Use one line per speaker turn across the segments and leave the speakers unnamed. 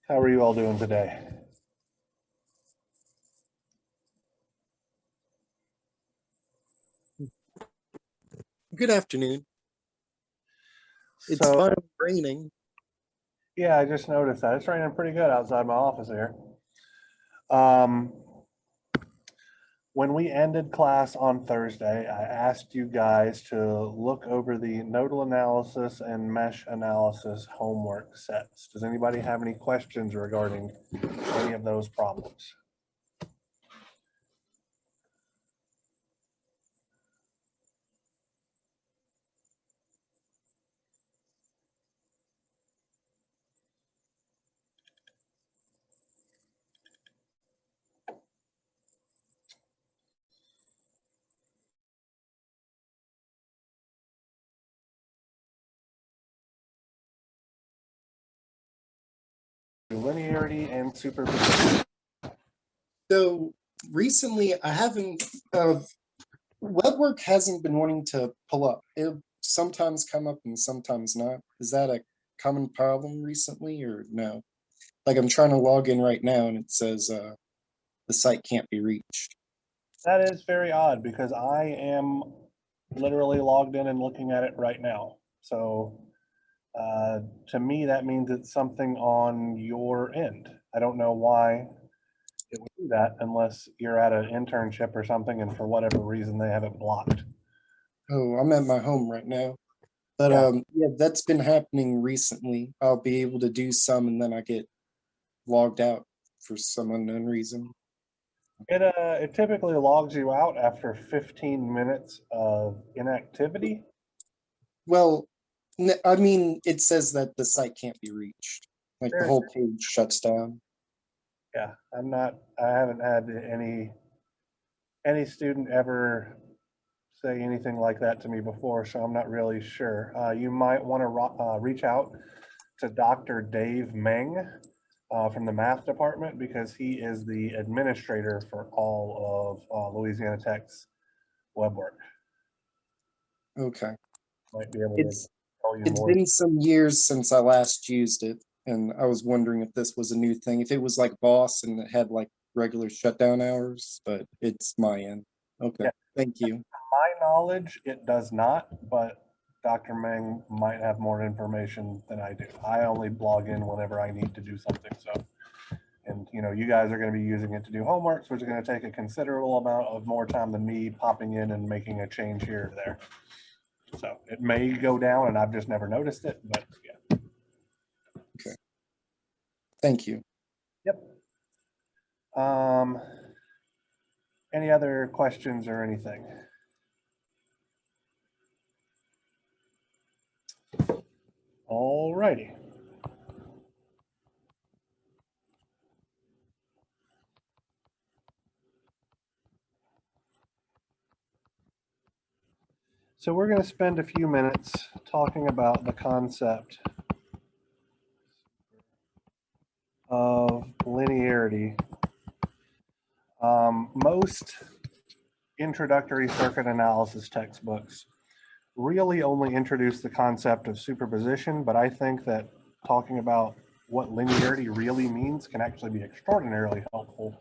How are you all doing today?
Good afternoon. It's
So,
finally raining.
yeah, I just noticed that. It's raining pretty good outside my office here. Um, when we ended class on Thursday, I asked you guys to look over the nodal analysis and mesh analysis homework sets. Does anybody have any questions regarding any of those problems? Linearity and superposition.
So recently, I haven't, web work hasn't been wanting to pull up. It'll sometimes come up and sometimes not. Is that a common problem recently or no? Like I'm trying to log in right now and it says the site can't be reached.
That is very odd because I am literally logged in and looking at it right now. So to me, that means it's something on your end. I don't know why it would do that unless you're at an internship or something and for whatever reason they have it blocked.
Oh, I'm at my home right now. But
Yeah.
yeah, that's been happening recently. I'll be able to do some and then I get logged out for some unknown reason.
It typically logs you out after 15 minutes of inactivity.
Well, I mean, it says that the site can't be reached. Like the
There's,
whole page shuts down.
yeah, I haven't had any student ever say anything like that to me before, so I'm not really sure. You might want to reach out to Dr. Dave Meng from the math department because he is the administrator for all of Louisiana Tech's web work.
Okay.
Might be able to
It's
tell you
it's
more.
been some years since I last used it, and I was wondering if this was a new thing. If it was like Boss and it had like regular shutdown hours, but it's my end. Okay.
Yeah.
Thank you.
My knowledge, it does not, but Dr. Meng might have more information than I do. I only log in whenever I need to do something. So, and you guys are going to be using it to do homework, which is going to take a considerable amount of more time than me popping in and making a change here or there. So it may go down, and I've just never noticed it. But yeah.
Okay. Thank you.
Yep. Any other questions or anything? All righty. So we're going to spend a few minutes talking about the concept of linearity. Most introductory circuit analysis textbooks really only introduce the concept of superposition, but I think that talking about what linearity really means can actually be extraordinarily helpful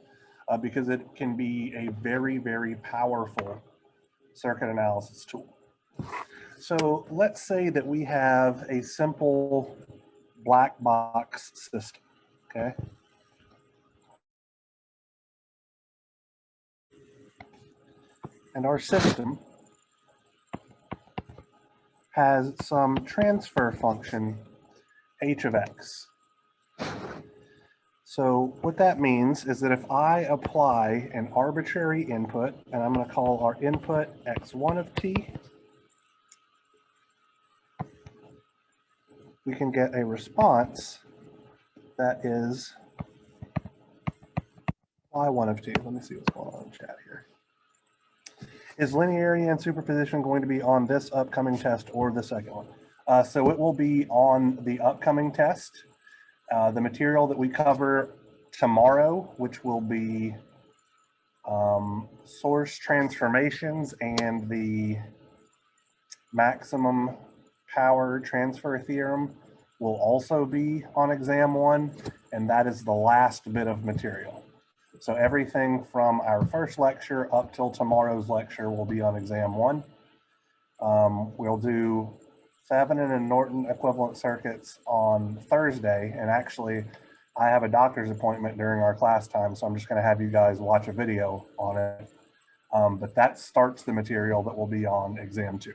because it can be a very, very powerful circuit analysis tool. So let's say that we have a simple black box system, okay? And our system has some transfer function h of x. So what that means is that if I apply an arbitrary input, and I'm going to call our input x1 of t, we can get a response that is y1 of t. Let me see what's going on in chat here. Is linearity and superposition going to be on this upcoming test or the second one? So it will be on the upcoming test. The material that we cover tomorrow, which will be source transformations and the maximum power transfer theorem, will also be on exam 1, and that is the last bit of material. So everything from our first lecture up till tomorrow's lecture will be on exam 1. We'll do Thevenin and Norton equivalent circuits on Thursday, and actually I have a doctor's appointment during our class time, so I'm just going to have you guys watch a video on it. But that starts the material that will be on exam 2.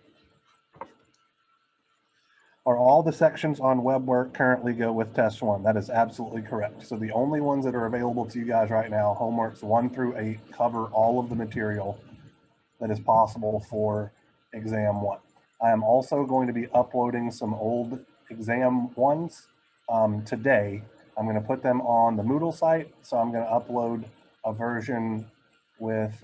Are all the sections on web work currently go with test 1? That is absolutely correct. So the only ones that are available to you guys right now, homeworks 1 through 8, cover all of the material that is possible for exam 1. I am also going to be uploading some old exam 1s today. I'm going to put them on the Moodle site. So I'm going to upload a version with,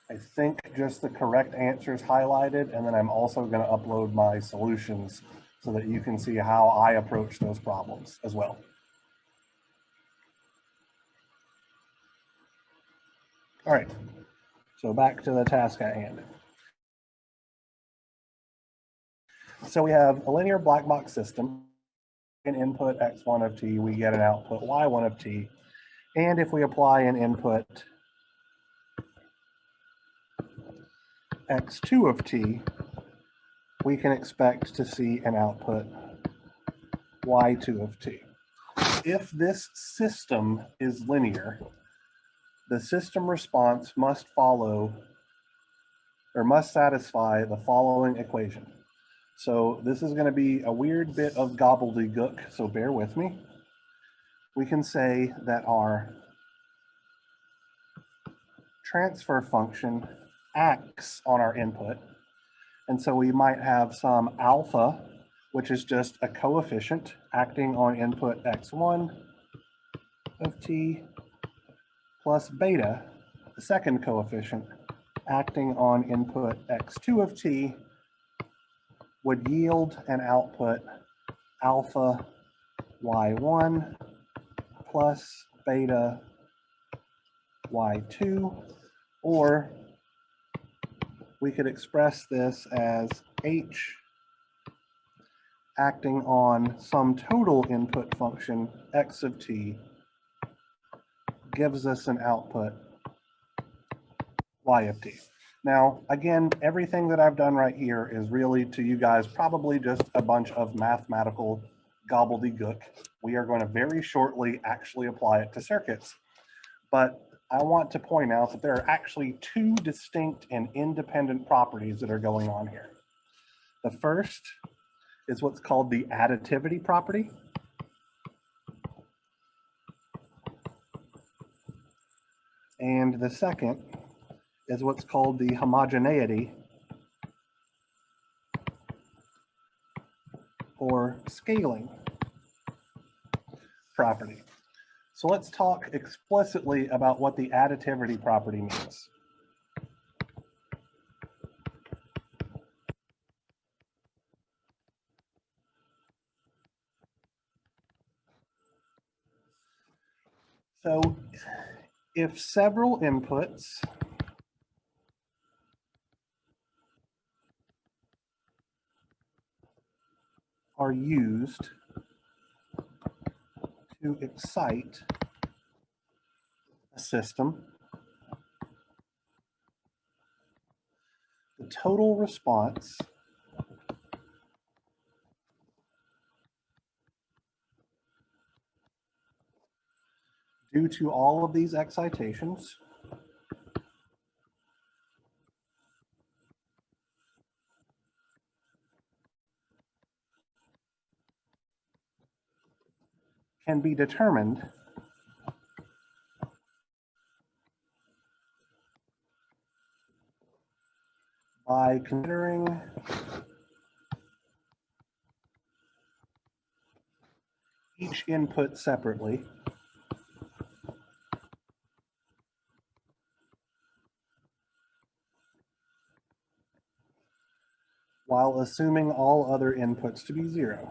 I think, just the correct answers highlighted, and then I'm also going to upload my solutions so that you can see how I approach those problems as well. All right, so back to the task at hand. So we have a linear black box system. An input x1 of t, we get an output y1 of t. And if we apply an input x2 of t, we can expect to see an output y2 of t. If this system is linear, the system response must follow or must satisfy the following equation. So this is going to be a weird bit of gobbledygook, so bear with me. We can say that our transfer function acts on our input. And so we might have some alpha, which is just a coefficient acting on input x1 of t, plus beta, the second coefficient, acting on input x2 of t, would yield an output alpha y1 plus beta y2, or we could express this as h acting on some total input function x of t gives us an output y of t. Now, again, everything that I've done right here is really, to you guys, probably just a bunch of mathematical gobbledygook. We are going to very shortly actually apply it to circuits. But I want to point out that there are actually 2 distinct and independent properties that are going on here. The first is what's called the additivity property. And the second is what's called the homogeneity or scaling property. So let's talk explicitly about what the additivity property means. So if several inputs are used to excite a system, the total response due to all of these excitations can be determined by considering each input separately while assuming all other inputs to be 0.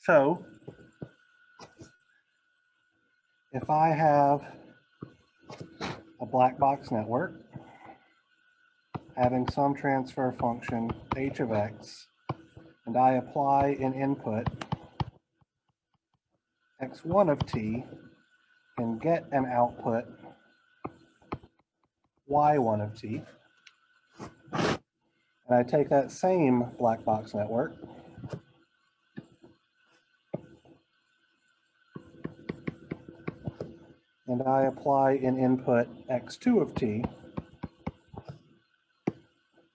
So if I have a black box network having some transfer function h of x, and I apply an input x1 of t and get an output y1 of t, and I take that same black box network and I apply an input x2 of t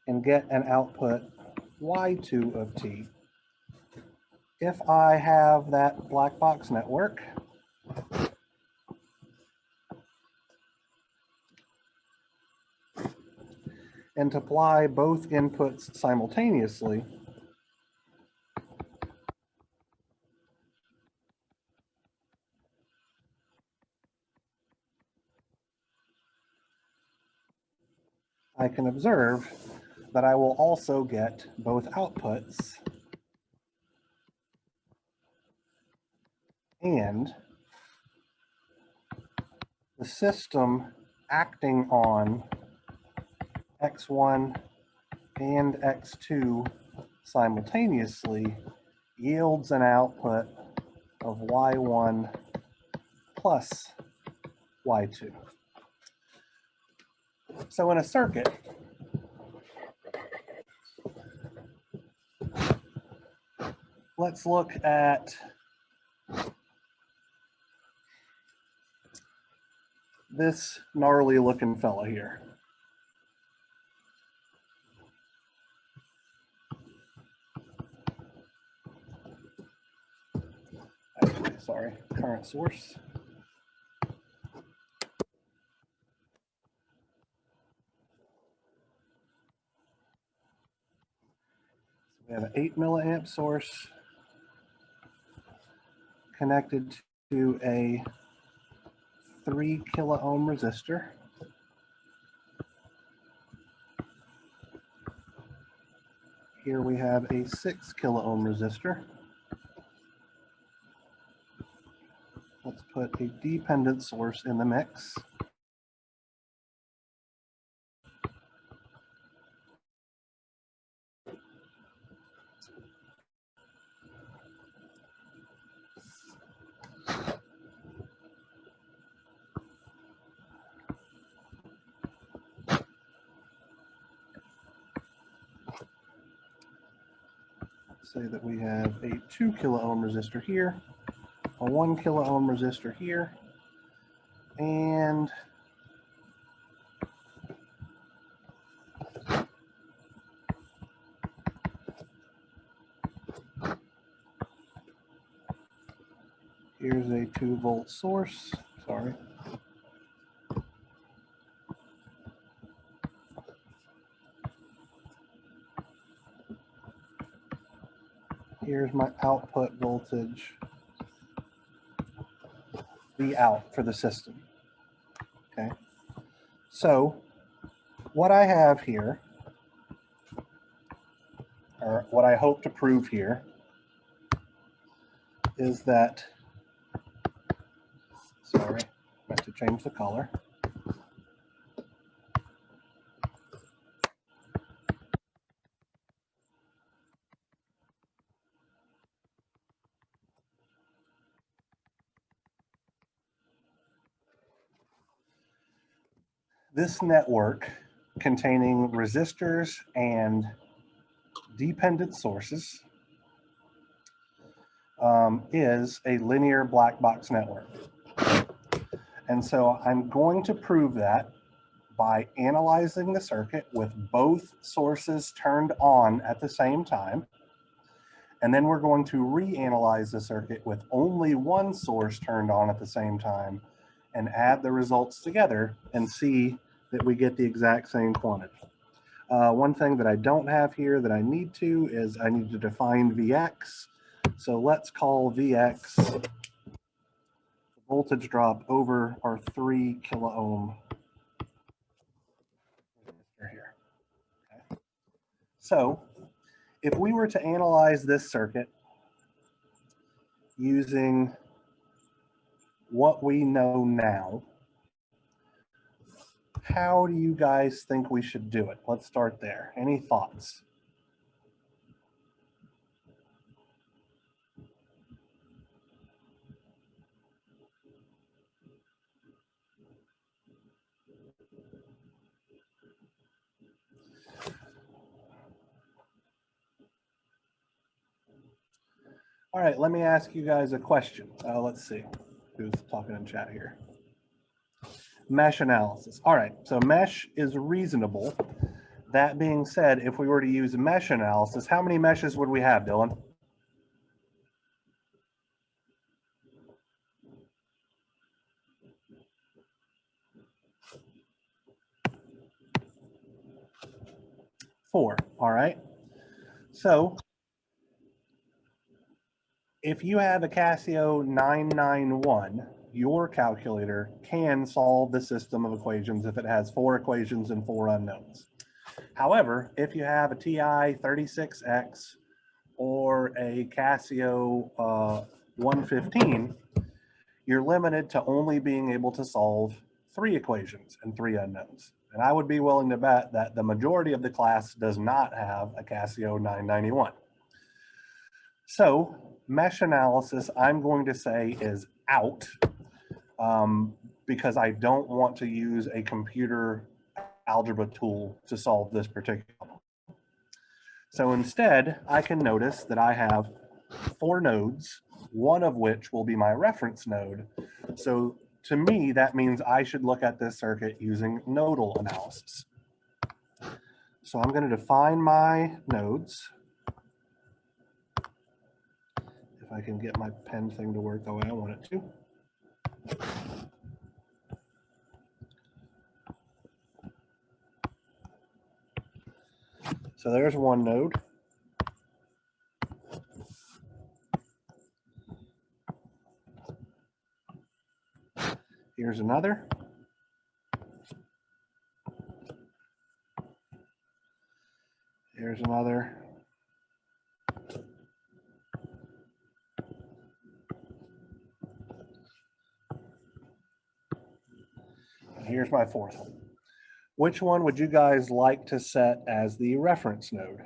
and get an output y2 of t. If I have that black box network, and to apply both inputs simultaneously, I can observe that I will also get both outputs and the system acting on x1 and x2 simultaneously yields an output of y1 plus y2. So in a circuit, let's look at this gnarly looking fella here. Actually, sorry, current source. We have an 8 milliamp source connected to a 3 kilo ohm resistor. Here we have a 6 kilo ohm resistor. Let's put a dependent source in the mix. Say that we have a 2 kilo ohm resistor here, a 1 kilo ohm resistor here, and here's a 2-volt source, sorry. Here's my output voltage, V out for the system, okay? So what I have here, or what I hope to prove here, is that, sorry, I meant to change the color. This network containing resistors and dependent sources is a linear black box network. And so I'm going to prove that by analyzing the circuit with both sources turned on at the same time. And then we're going to reanalyze the circuit with only one source turned on at the same time and add the results together and see that we get the exact same quantity. One thing that I don't have here that I need to is I need to define Vx. So let's call Vx the voltage drop over our 3 kilo ohm resistor here. Okay. So if we were to analyze this circuit using what we know now, how do you guys think we should do it? Let's start there. Any thoughts? All right, let me ask you guys a question. Let's see who's talking in chat here. Mesh analysis. All right, so mesh is reasonable. That being said, if we were to use mesh analysis, how many meshes would we have, Dylan? Four, all right. So if you have a Casio 991, your calculator can solve the system of equations if it has 4 equations and 4 unknowns. However, if you have a TI 36X or a Casio 115, you're limited to only being able to solve 3 equations and 3 unknowns. And I would be willing to bet that the majority of the class does not have a Casio 991. So mesh analysis, I'm going to say, is out because I don't want to use a computer algebra tool to solve this particular problem. So instead, I can notice that I have 4 nodes, one of which will be my reference node. So to me, that means I should look at this circuit using nodal analysis. So I'm going to define my nodes. If I can get my pen thing to work the way I want it to. So there's one node. Here's another. Here's another. And here's my 4th one. Which one would you guys like to set as the reference node?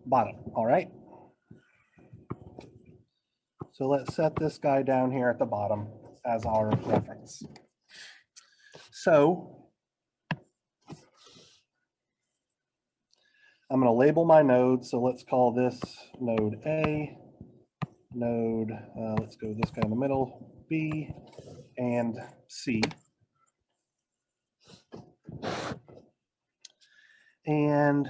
Bottom, all right. So let's set this guy down here at the bottom as our reference. So I'm going to label my nodes. So let's call this node A, node, let's go this guy in the middle, B, and C. And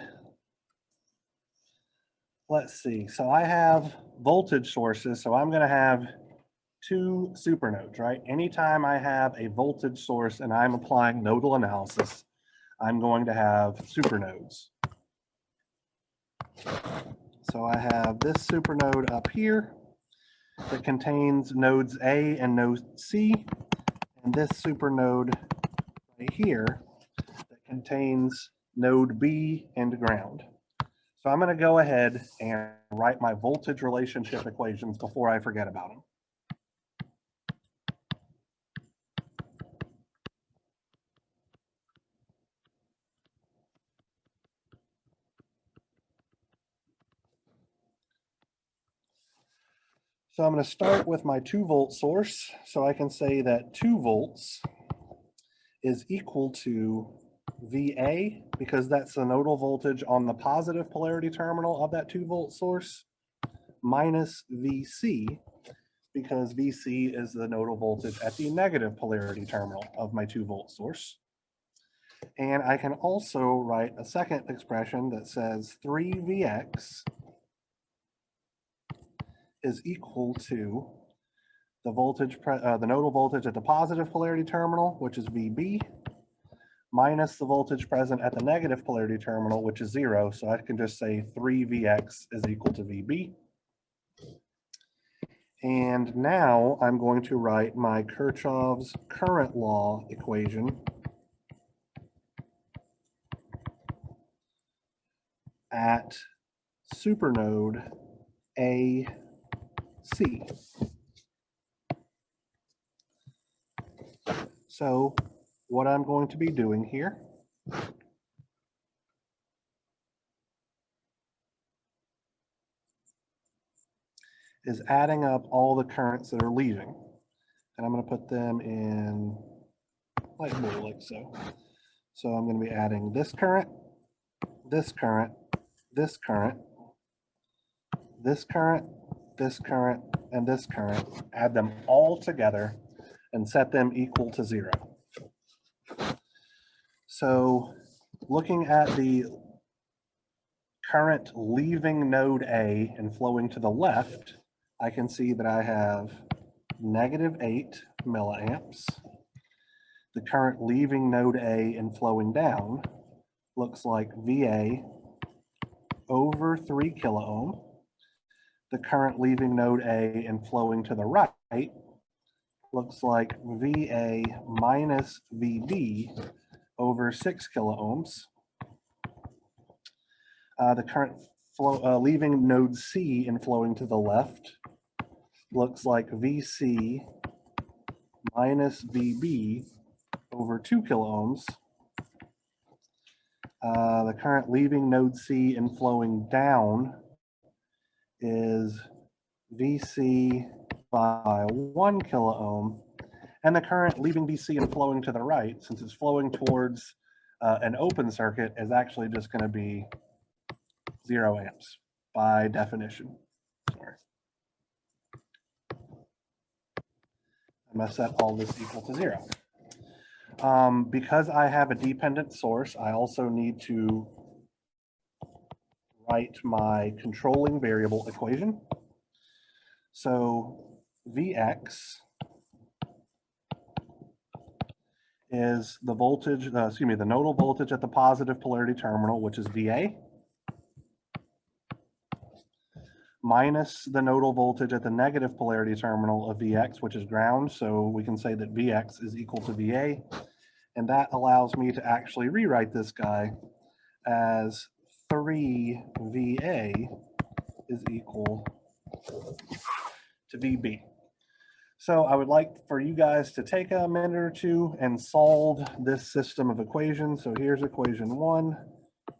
let's see, so I have voltage sources, so I'm going to have 2 supernodes, right? Anytime I have a voltage source and I'm applying nodal analysis, I'm going to have supernodes. So I have this supernode up here that contains nodes A and node C, and this supernode right here that contains node B and ground. So I'm going to go ahead and write my voltage relationship equations before I forget about them. So I'm going to start with my 2-volt source. So I can say that 2 volts is equal to VA, because that's the nodal voltage on the positive polarity terminal of that 2-volt source, minus VC, because VC is the nodal voltage at the negative polarity terminal of my 2-volt source. And I can also write a second expression that says 3Vx is equal to the voltage, the nodal voltage at the positive polarity terminal, which is VB, minus the voltage present at the negative polarity terminal, which is 0. So I can just say 3Vx is equal to VB. And now I'm going to write my Kirchhoff's current law equation at supernode AC. So what I'm going to be doing here is adding up all the currents that are leaving. And I'm going to put them in light blue, like so. So I'm going to be adding this current, this current, this current, this current, this current, and this current, add them all together and set them equal to 0. So looking at the current leaving node A and flowing to the left, I can see that I have -8 milliamps. The current leaving node A and flowing down looks like VA over 3 kilo ohm. The current leaving node A and flowing to the right looks like VA minus VB over 6 kilo ohms. The current flow leaving node C and flowing to the left looks like VC minus VB over 2 kilo ohms. The current leaving node C and flowing down is VC by 1 kilo ohm. And the current leaving VC and flowing to the right, since it's flowing towards an open circuit, is actually just going to be 0 amps by definition. Sorry. I'm going to set all this equal to 0. Because I have a dependent source, I also need to write my controlling variable equation. So Vx is the voltage, the nodal voltage at the positive polarity terminal, which is VA, minus the nodal voltage at the negative polarity terminal of Vx, which is ground. So we can say that Vx is equal to VA. And that allows me to actually rewrite this guy as 3VA is equal to VB. So I would like for you guys to take a minute or two and solve this system of equations. So here's equation 1,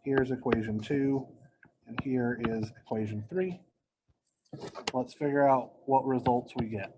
here's equation 2, and here is equation 3. Let's figure out what results we get.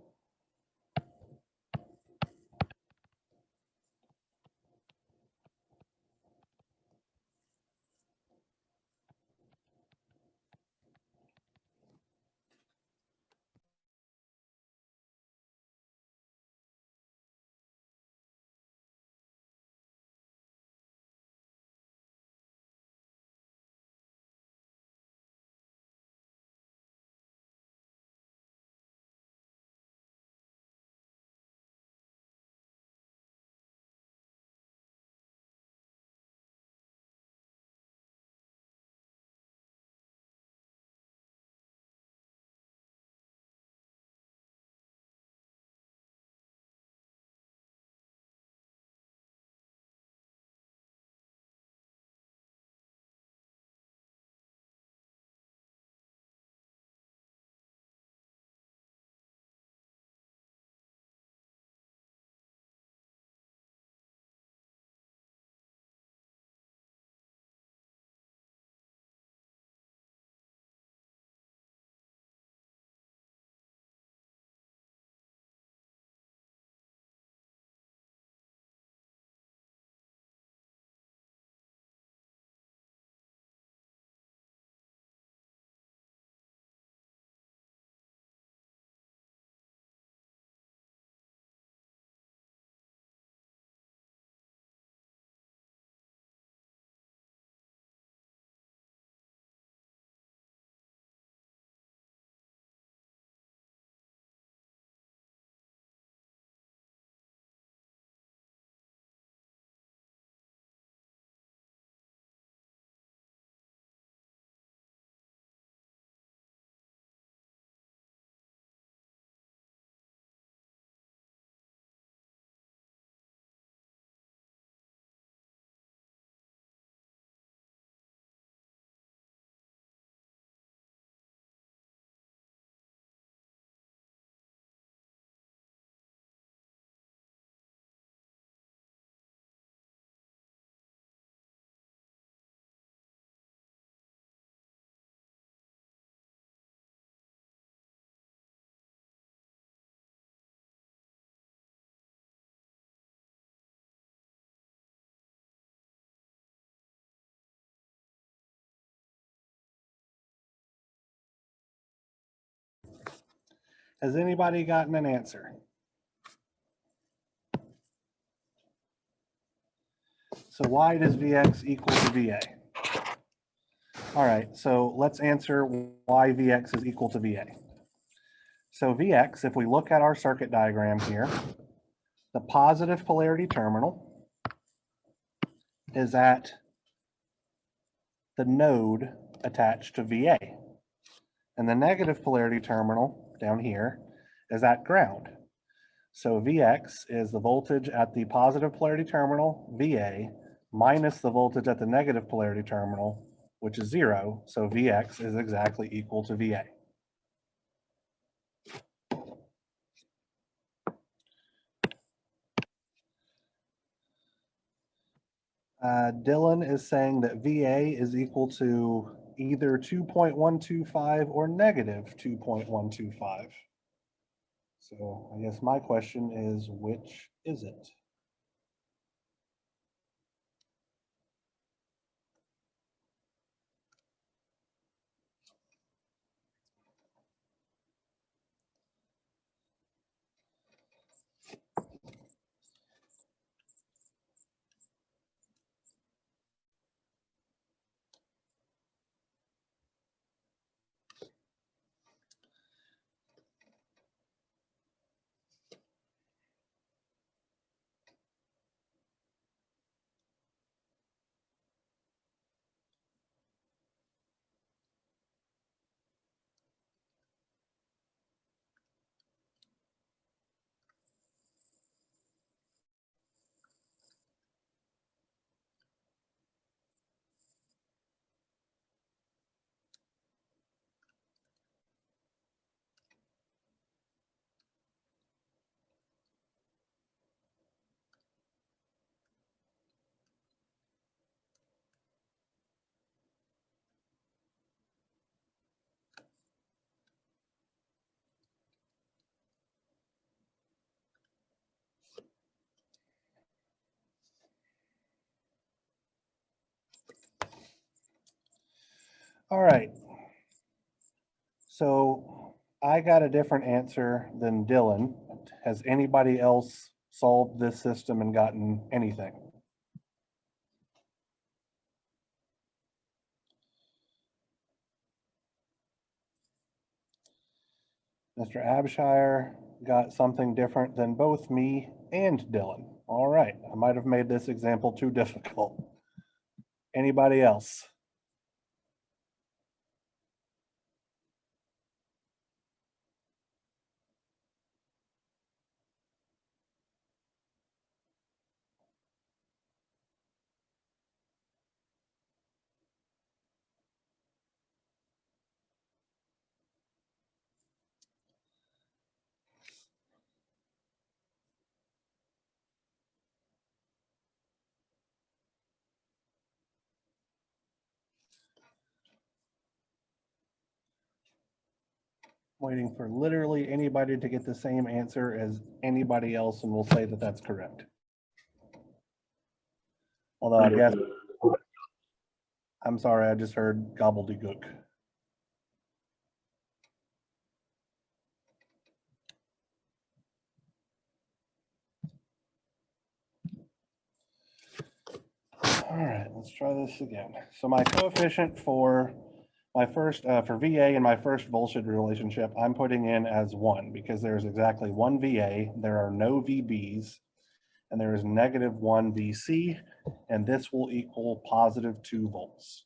Has anybody gotten an answer? So why does Vx equal to VA? All right, so let's answer why Vx is equal to VA. So Vx, if we look at our circuit diagram here, the positive polarity terminal is at the node attached to VA. And the negative polarity terminal down here is at ground. So Vx is the voltage at the positive polarity terminal, VA, minus the voltage at the negative polarity terminal, which is 0. So Vx is exactly equal to VA. Dylan is saying that VA is equal to either 2.125 or negative 2.125. So I guess my question is, which is it? All right. So I got a different answer than Dylan. Has anybody else solved this system and gotten anything? Mr. Abshire got something different than both me and Dylan. All right, I might have made this example too difficult. Anybody else? Waiting for literally anybody to get the same answer as anybody else, and we'll say that that's correct. Although I guess, I'm sorry, I just heard gobbledygook. All right, let's try this again. So my coefficient for my first, for VA and my first voltage relationship, I'm putting in as 1 because there's exactly 1 VA, there are no VBs, and there is negative 1 VC, and this will equal positive 2 volts.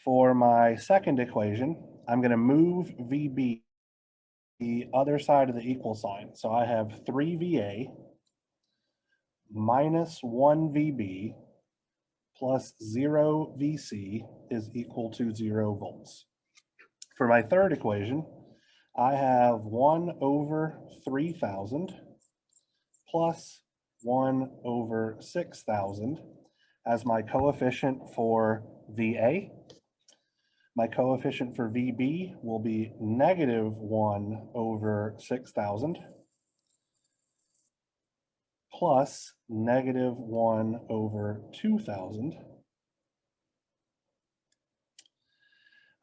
For my second equation, I'm going to move VB the other side of the equal sign. So I have 3 VA minus 1 VB plus 0 VC is equal to 0 volts. For my third equation, I have 1 over 3,000 plus 1 over 6,000 as my coefficient for VA. My coefficient for VB will be negative 1 over 6,000 plus negative 1 over 2,000.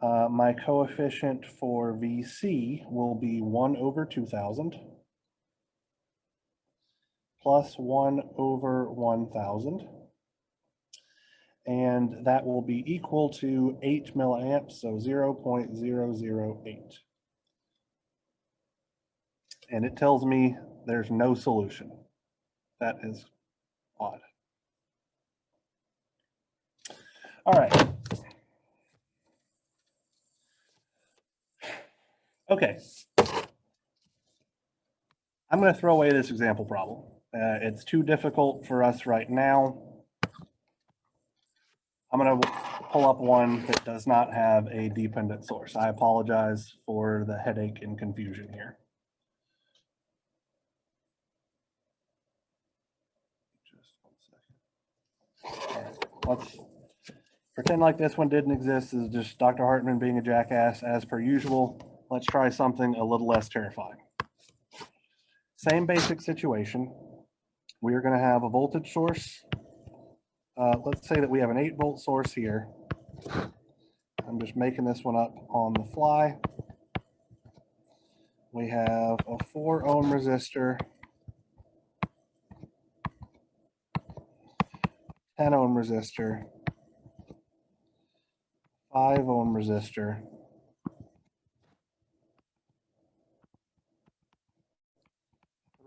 My coefficient for VC will be 1 over 2000 plus 1 over 1000. And that will be equal to 8 milliamps, so 0.008. And it tells me there's no solution. That is odd. All right. Okay. I'm going to throw away this example problem. It's too difficult for us right now. I'm going to pull up one that does not have a dependent source. I apologize for the headache and confusion here. Just 1 second. All right, let's pretend like this one didn't exist. This is just Dr. Hartman being a jackass as per usual. Let's try something a little less terrifying. Same basic situation. We are going to have a voltage source. Let's say that we have an 8-volt source here. I'm just making this one up on the fly. We have a 4 ohm resistor, 10 ohm resistor, 5 ohm resistor,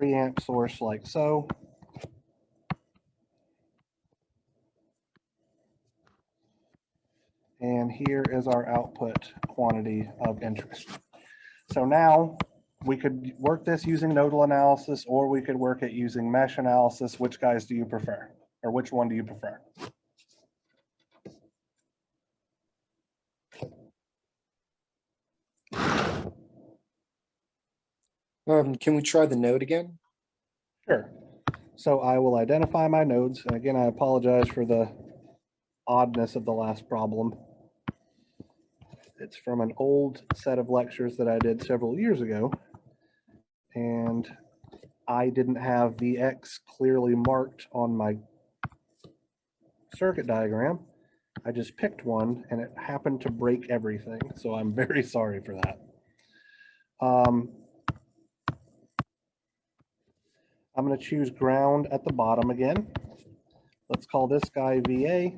amp source like so. And here is our output quantity of interest. So now we could work this using nodal analysis, or we could work it using mesh analysis. Which guys do you prefer? Or which one do you prefer?
Can we try the node again?
Sure. So I will identify my nodes. And again, I apologize for the oddness of the last problem. It's from an old set of lectures that I did several years ago. And I didn't have Vx clearly marked on my circuit diagram. I just picked one and it happened to break everything. So I'm very sorry for that. I'm going to choose ground at the bottom again. Let's call this guy VA,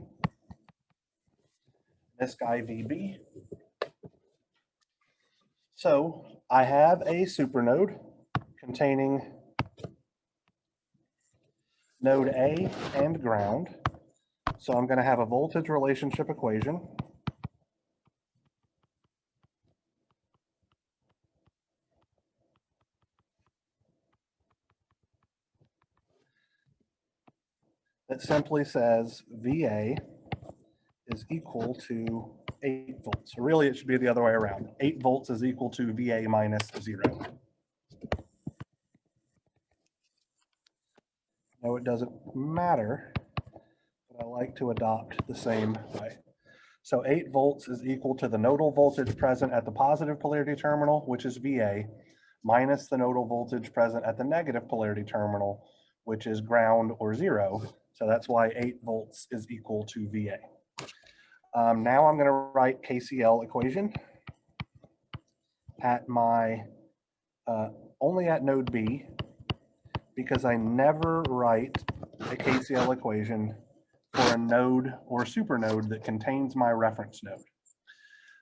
this guy VB. So I have a supernode containing node A and ground. So I'm going to have a voltage relationship equation. That simply says VA is equal to 8 volts. So really it should be the other way around. 8 volts is equal to VA minus 0. No, it doesn't matter, but I like to adopt the same way. So 8 volts is equal to the nodal voltage present at the positive polarity terminal, which is VA, minus the nodal voltage present at the negative polarity terminal, which is ground or 0. So that's why 8 volts is equal to VA. Now I'm going to write KCL equation at my, only at node B, because I never write a KCL equation for a node or supernode that contains my reference node.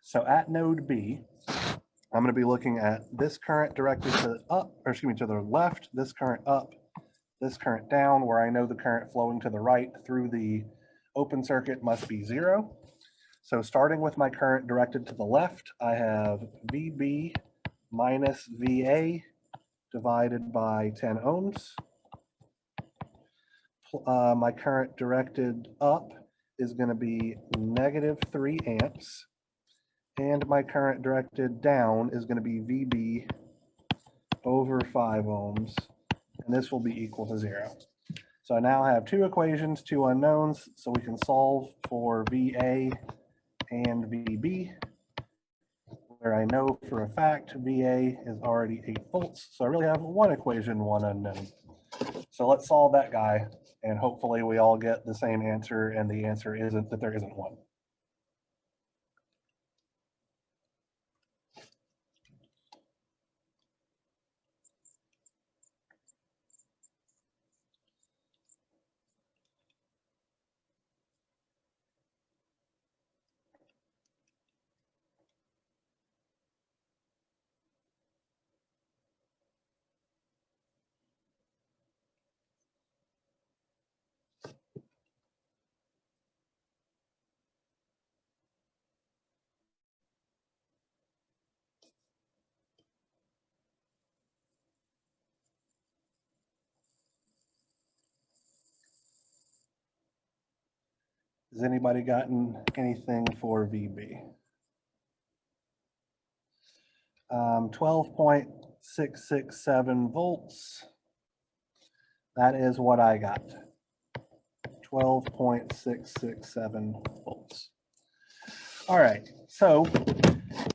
So at node B, I'm going to be looking at this current directed to to the left, this current up, this current down, where I know the current flowing to the right through the open circuit must be 0. So starting with my current directed to the left, I have VB minus VA divided by 10 ohms. My current directed up is going to be negative 3 amps. And my current directed down is going to be VB over 5 ohms. And this will be equal to 0. So I now have 2 equations, 2 unknowns, so we can solve for VA and VB, where I know for a fact VA is already 8 volts. So I really have 1 equation, 1 unknown. So let's solve that guy, and hopefully we all get the same answer, and the answer isn't that there isn't one. Has anybody gotten anything for VB? 12.667 volts. That is what I got. 12.667 volts. All right, so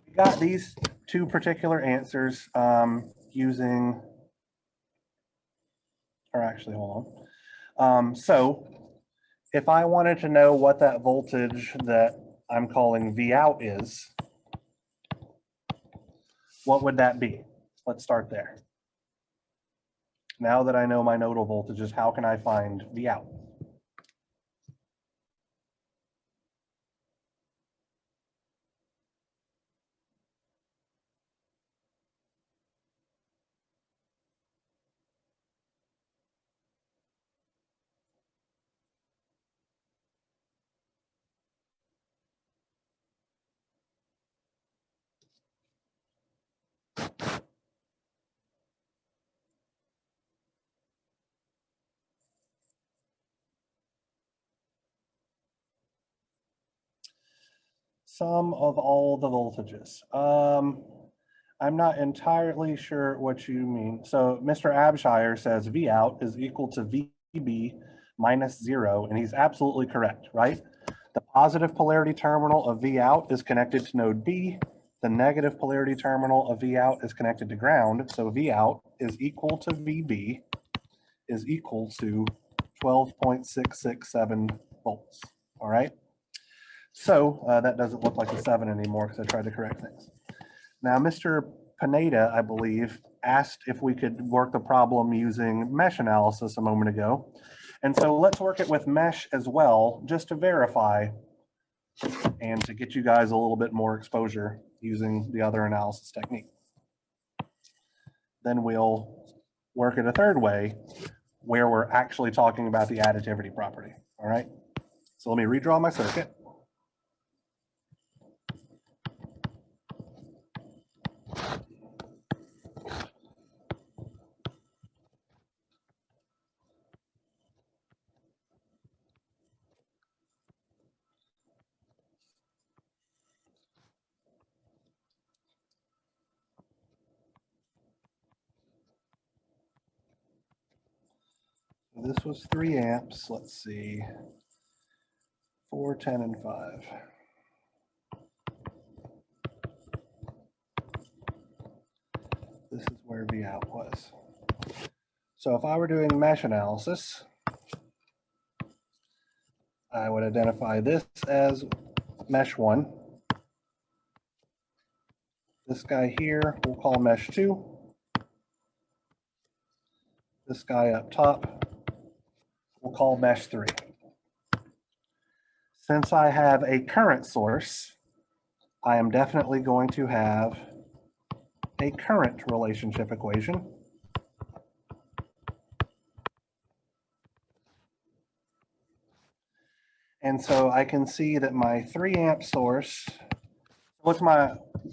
we got these two particular answers using, or actually, hold on. So if I wanted to know what that voltage that I'm calling V out is, what would that be? Let's start there. Now that I know my nodal voltages, how can I find V out? Sum of all the voltages. I'm not entirely sure what you mean. So Mr. Abshire says V out is equal to VB minus 0, and he's absolutely correct, right? The positive polarity terminal of V out is connected to node B. The negative polarity terminal of V out is connected to ground. So V out is equal to VB is equal to 12.667 volts, all right? So that doesn't look like a 7 anymore because I tried to correct things. Now, Mr. Pineda, I believe, asked if we could work the problem using mesh analysis a moment ago. And so let's work it with mesh as well, just to verify and to get you guys a little bit more exposure using the other analysis technique. Then we'll work it a third way where we're actually talking about the additivity property, all right? So let me redraw my circuit. This was 3 amps. Let's see, 4, 10, and 5. This is where V out was. So if I were doing mesh analysis, I would identify this as mesh 1. This guy here we'll call mesh 2. This guy up top we'll call mesh 3. Since I have a current source, I am definitely going to have a current relationship equation. And so I can see that my 3 amp source,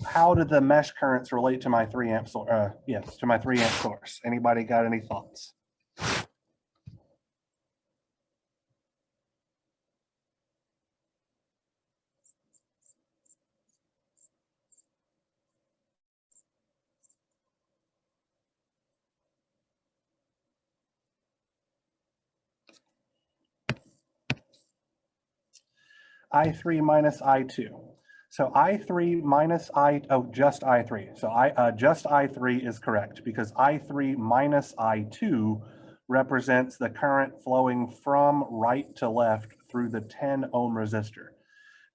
how did the mesh currents relate to my 3 amp source? Yes, to my 3 amp source. Anybody got any thoughts? I3 minus I2. So I3 minus just I3. So just I3 is correct because I3 minus I2 represents the current flowing from right to left through the 10 ohm resistor.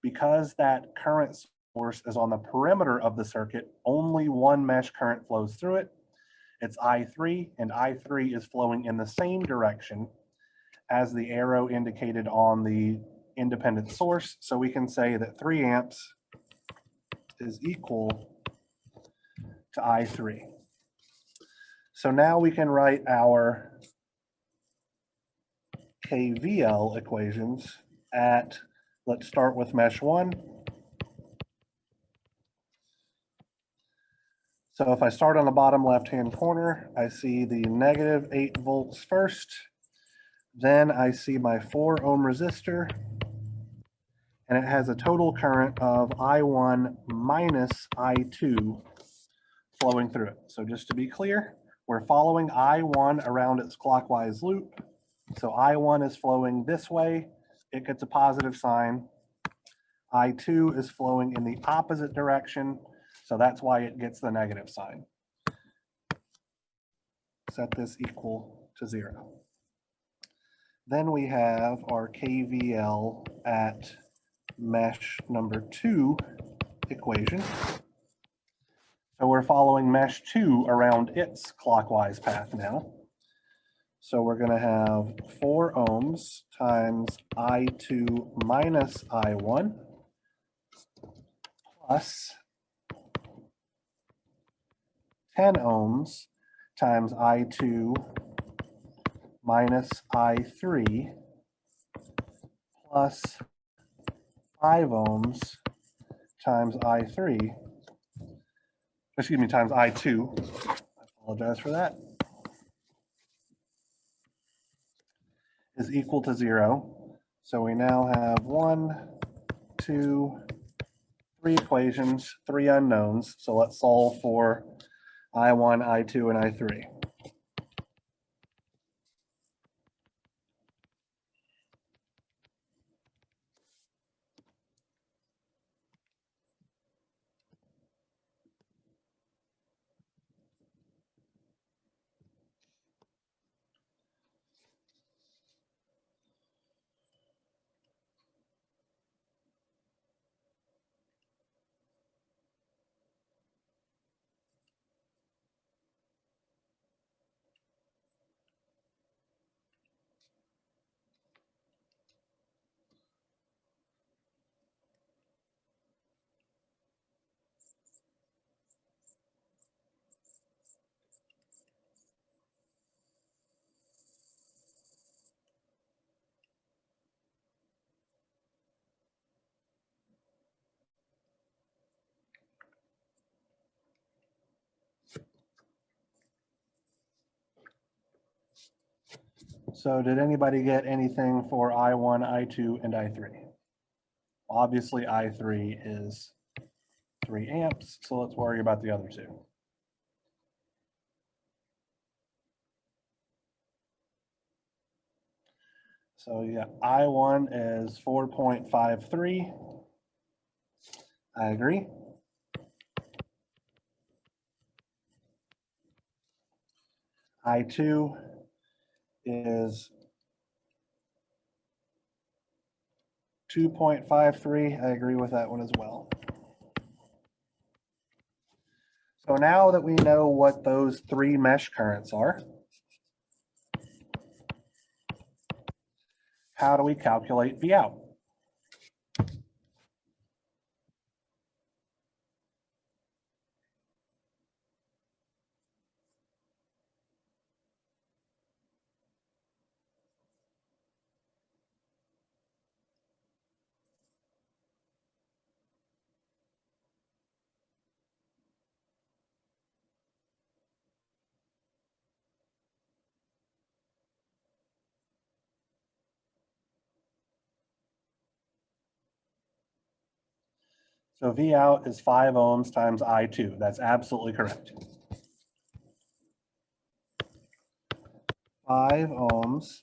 Because that current source is on the perimeter of the circuit, only one mesh current flows through it. It's I3, and I3 is flowing in the same direction as the arrow indicated on the independent source. So we can say that 3 amps is equal to I3. So now we can write our Kvl equations at, let's start with mesh 1. So if I start on the bottom left-hand corner, I see the negative 8 volts first. Then I see my 4 ohm resistor. and it has a total current of I1 minus I2 flowing through it. So just to be clear, we're following I1 around its clockwise loop. So I1 is flowing this way, it gets a positive sign. I2 is flowing in the opposite direction, so that's why it gets the negative sign. Set this equal to 0. Then we have our KVL at mesh number 2 equation. So we're following mesh 2 around its clockwise path now. So we're going to have 4 ohms times I2 minus I1 plus 10 ohms times I2 minus I3 plus 5 ohms times I3, excuse me, times I2. I apologize for that. Is equal to 0. So we now have 1, 2, 3 equations, 3 unknowns. So let's solve for I1, I2, and I3. So did anybody get anything for I1, I2, and I3? Obviously, I3 is 3 amps, so let's worry about the other two. So yeah, I1 is 4.53. I agree. I2 is 2.53. I agree with that one as well. So now that we know what those 3 mesh currents are, how do we calculate V out? So V out is 5 ohms times I2. That's absolutely correct. 5 ohms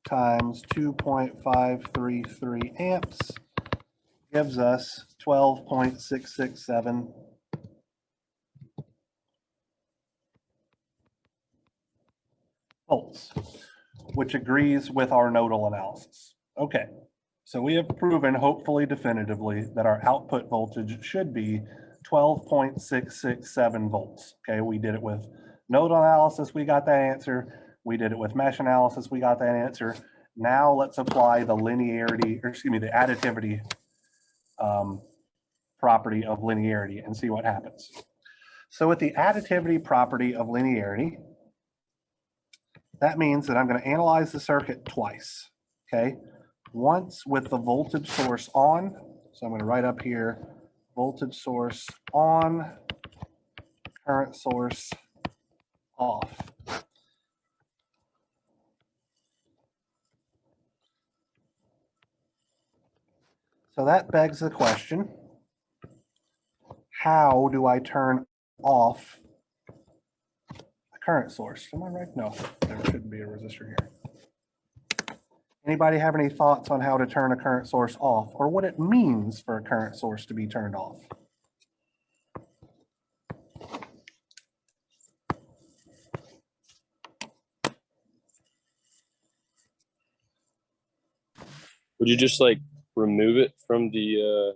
times 2.533 amps gives us 12.667 volts, which agrees with our nodal analysis. Okay, so we have proven, hopefully definitively, that our output voltage should be 12.667 volts. Okay, we did it with nodal analysis, we got that answer. We did it with mesh analysis, we got that answer. Now let's apply the linearity, or excuse me, the additivity property of linearity and see what happens. So with the additivity property of linearity, that means that I'm going to analyze the circuit twice, okay? Once with the voltage source on, so I'm going to write up here, voltage source on, current source off. So that begs the question, how do I turn off a current source? Am I right? No, there shouldn't be a resistor here. Anybody have any thoughts on how to turn a current source off, or what it means for a current source to be turned off?
Would you just like remove it from the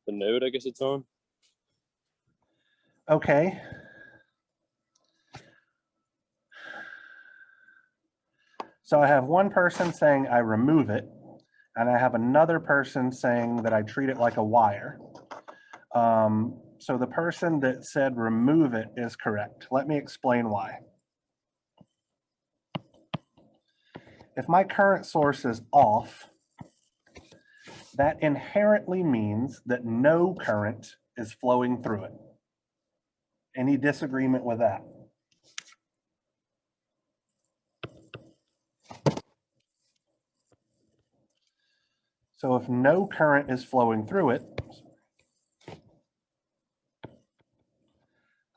node, I guess it's on?
Okay. So I have one person saying I remove it, and I have another person saying that I treat it like a wire. So the person that said remove it is correct. Let me explain why. If my current source is off, that inherently means that no current is flowing through it. Any disagreement with that? So if no current is flowing through it,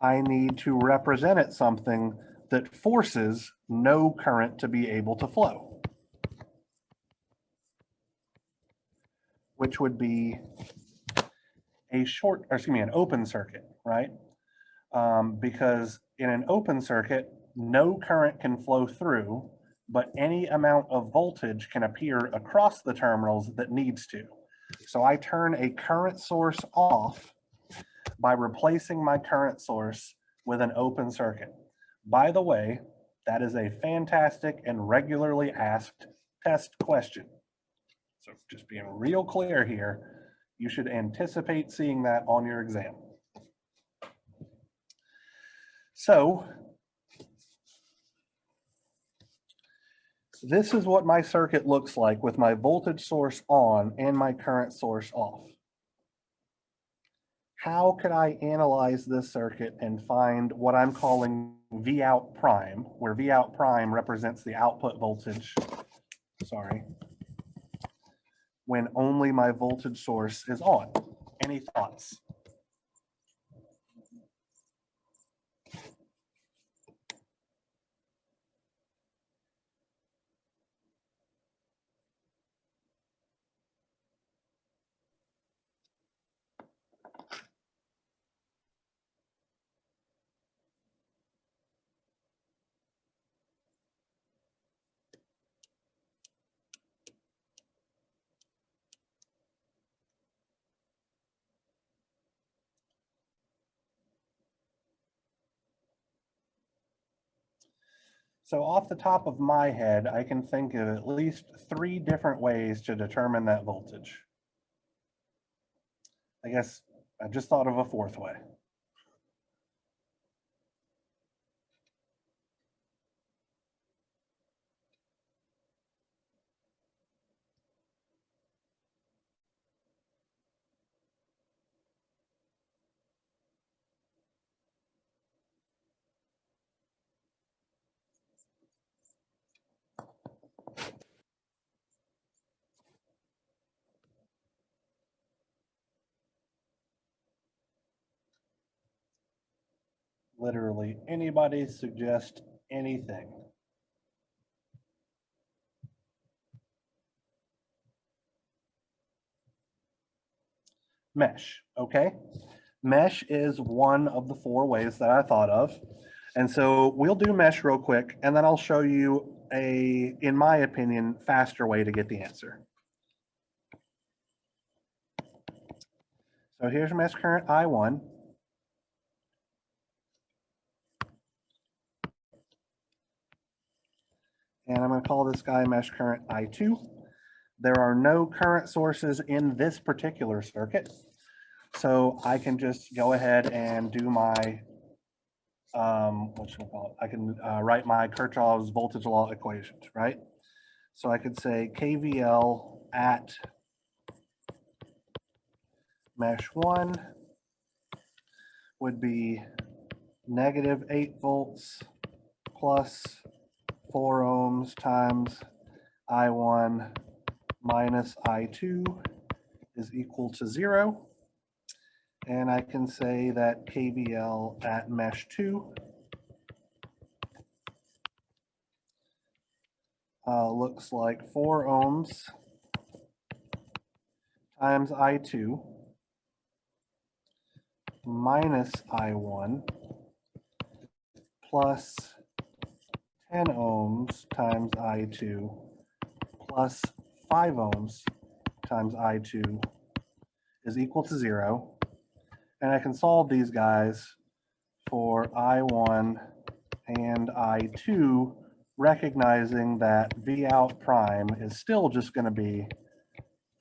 I need to represent it something that forces no current to be able to flow, which would be an open circuit, right? Because in an open circuit, no current can flow through, but any amount of voltage can appear across the terminals that needs to. So I turn a current source off by replacing my current source with an open circuit. By the way, that is a fantastic and regularly asked test question. So just being real clear here, you should anticipate seeing that on your exam. So this is what my circuit looks like with my voltage source on and my current source off. How could I analyze this circuit and find what I'm calling V out prime, where V out prime represents the output voltage, when only my voltage source is on? Any thoughts? So off the top of my head, I can think of at least 3 different ways to determine that voltage. I guess I just thought of a 4th way. Literally anybody suggest anything. Mesh, okay? Mesh is one of the 4 ways that I thought of. And so we'll do mesh real quick, and then I'll show you a, in my opinion, faster way to get the answer. So here's mesh current I1. And I'm going to call this guy mesh current I2. There are no current sources in this particular circuit. So I can just go ahead and do my, I can write my Kirchhoff's voltage law equations, right? So I could say KVL at mesh 1 would be -8 volts plus 4 ohms times I1 minus I2 is equal to 0. And I can say that KVL at mesh 2 looks like 4 ohms times I2 minus I1 plus 10 ohms times I2 plus 5 ohms times I2 is equal to 0. And I can solve these guys for I1 and I2, recognizing that V out prime is still just going to be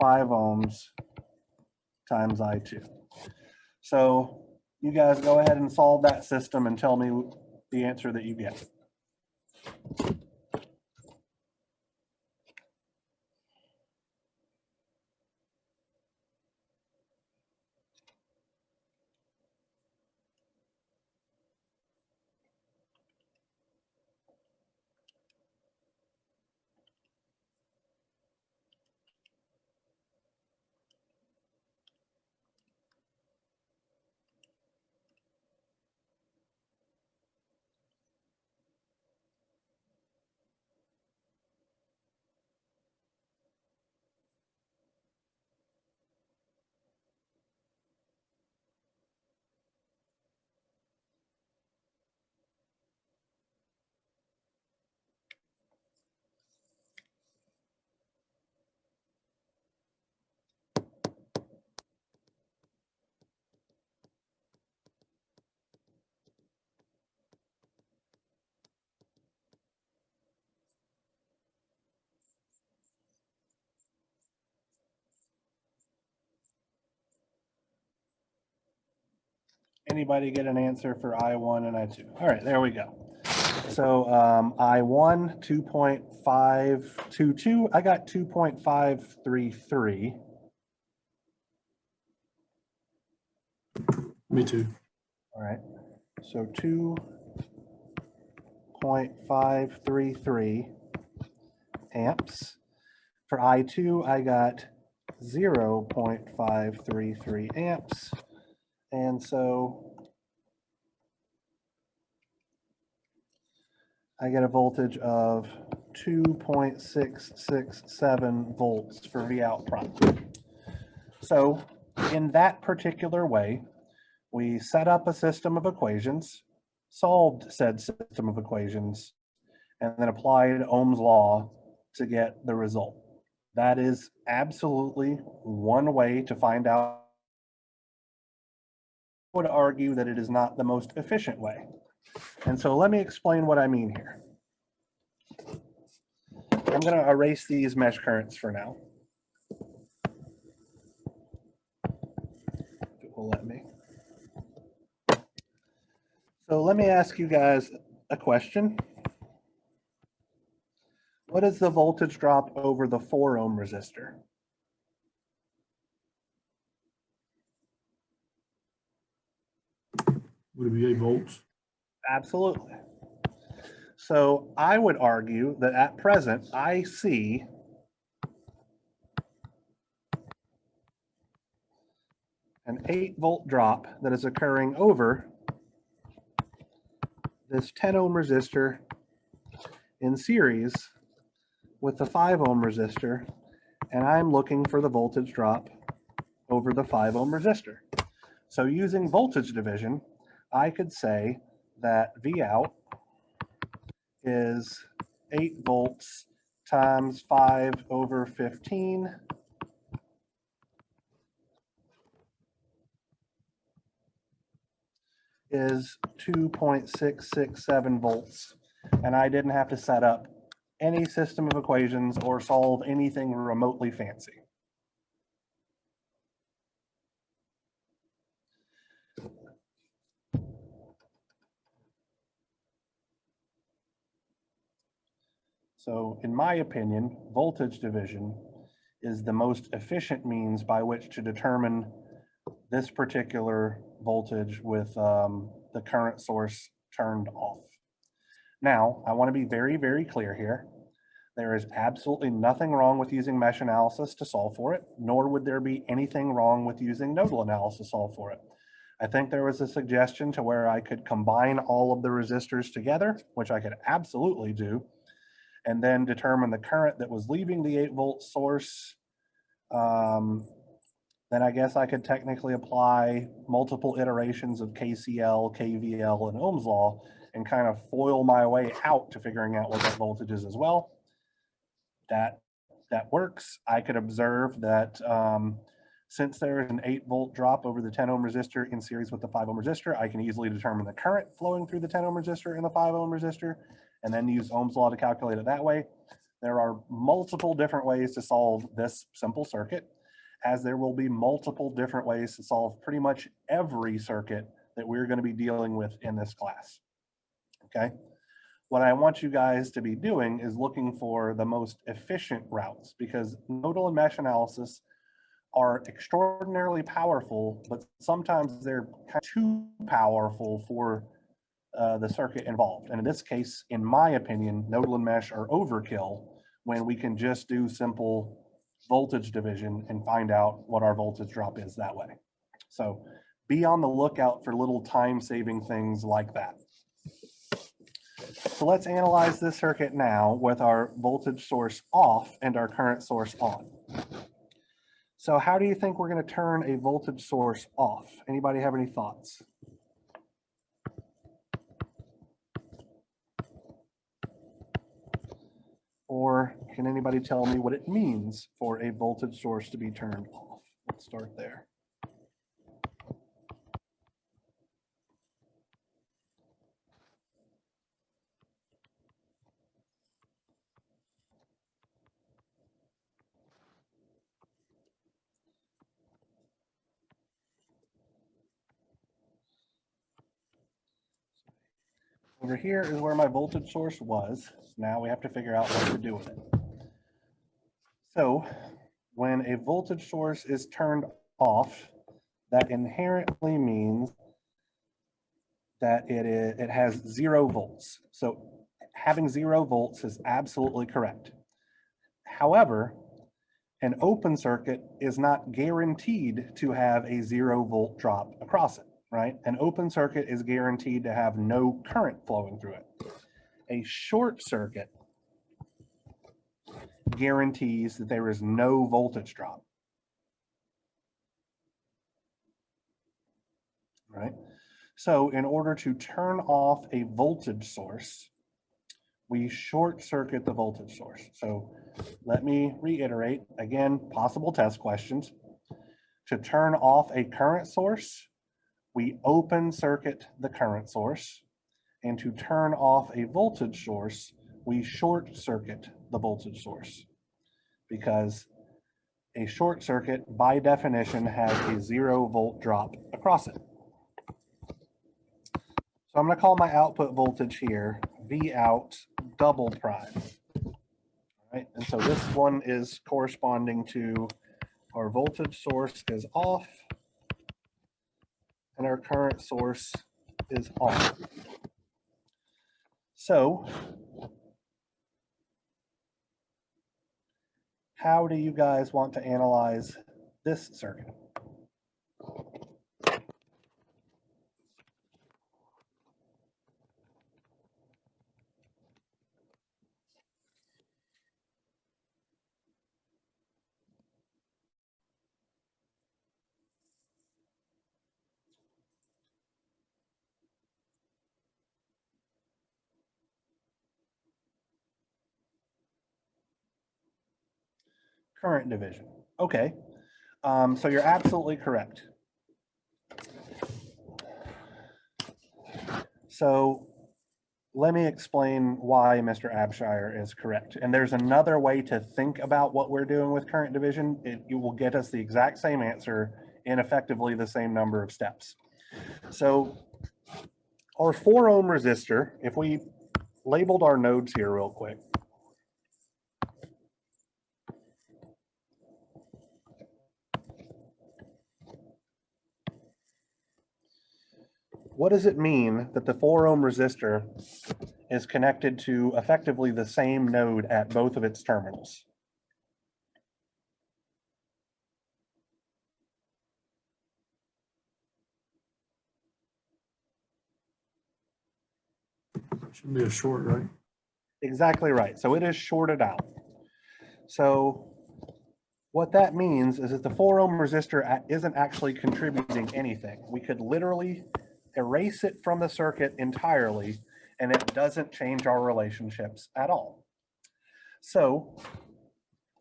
5 ohms times I2. So you guys go ahead and solve that system and tell me the answer that you get. Anybody get an answer for I1 and I2? All right, there we go. So I1, 2.522. I got 2.533.
Me too.
All right, so 2.533 amps. For I2, I got 0.533 amps. And so I get a voltage of 2.667 volts for V out prime. So in that particular way, we set up a system of equations, solved said system of equations, and then applied Ohm's law to get the result. That is absolutely one way to find out. I would argue that it is not the most efficient way. And so let me explain what I mean here. I'm going to erase these mesh currents for now. If it will let me. So let me ask you guys a question. What is the voltage drop over the 4 ohm resistor?
Would it be 8 volts?
Absolutely. So I would argue that at present, I see an 8-volt drop that is occurring over this 10 ohm resistor in series with the 5 ohm resistor, and I'm looking for the voltage drop over the 5 ohm resistor. So using voltage division, I could say that V out is 8 volts times 5 over 15 is 2.667 volts. And I didn't have to set up any system of equations or solve anything remotely fancy. So in my opinion, voltage division is the most efficient means by which to determine this particular voltage with the current source turned off. Now, I want to be very, very clear here. There is absolutely nothing wrong with using mesh analysis to solve for it, nor would there be anything wrong with using nodal analysis to solve for it. I think there was a suggestion to where I could combine all of the resistors together, which I could absolutely do, and then determine the current that was leaving the 8-volt source. Then I guess I could technically apply multiple iterations of KCL, KVL, and Ohm's law and kind of foil my way out to figuring out what that voltage is as well. That works. I could observe that since there is an 8-volt drop over the 10-ohm resistor in series with the 5-ohm resistor, I can easily determine the current flowing through the 10-ohm resistor and the 5-ohm resistor, and then use Ohm's law to calculate it that way. There are multiple different ways to solve this simple circuit, as there will be multiple different ways to solve pretty much every circuit that we're going to be dealing with in this class. Okay? What I want you guys to be doing is looking for the most efficient routes, because nodal and mesh analysis are extraordinarily powerful, but sometimes they're kind of too powerful for the circuit involved. And in this case, in my opinion, nodal and mesh are overkill when we can just do simple voltage division and find out what our voltage drop is that way. So be on the lookout for little time-saving things like that. So let's analyze this circuit now with our voltage source off and our current source on. So how do you think we're going to turn a voltage source off? Anybody have any thoughts? Or can anybody tell me what it means for a voltage source to be turned off? Let's start there. Over here is where my voltage source was. Now we have to figure out what to do with it. So when a voltage source is turned off, that inherently means that it has 0 volts. So having 0 volts is absolutely correct. However, an open circuit is not guaranteed to have a 0-volt drop across it, right? An open circuit is guaranteed to have no current flowing through it. A short circuit guarantees that there is no voltage drop, right? So in order to turn off a voltage source, we short circuit the voltage source. So let me reiterate, again, possible test questions. To turn off a current source, we open circuit the current source. And to turn off a voltage source, we short circuit the voltage source, because a short circuit by definition has a 0-volt drop across it. So I'm going to call my output voltage here V out double prime. All right, and so this one is corresponding to our voltage source is off and our current source is on. So how do you guys want to analyze this circuit? Current division. Okay, so you're absolutely correct. So let me explain why Mr. Abshire is correct. And there's another way to think about what we're doing with current division. It will get us the exact same answer in effectively the same number of steps. So our 4-ohm resistor, if we labeled our nodes here real quick. what does it mean that the 4 ohm resistor is connected to effectively the same node at both of its terminals?
Should be a short, right?
Exactly right. So it is shorted out. So what that means is that the 4 ohm resistor isn't actually contributing anything. We could literally erase it from the circuit entirely, and it doesn't change our relationships at all. So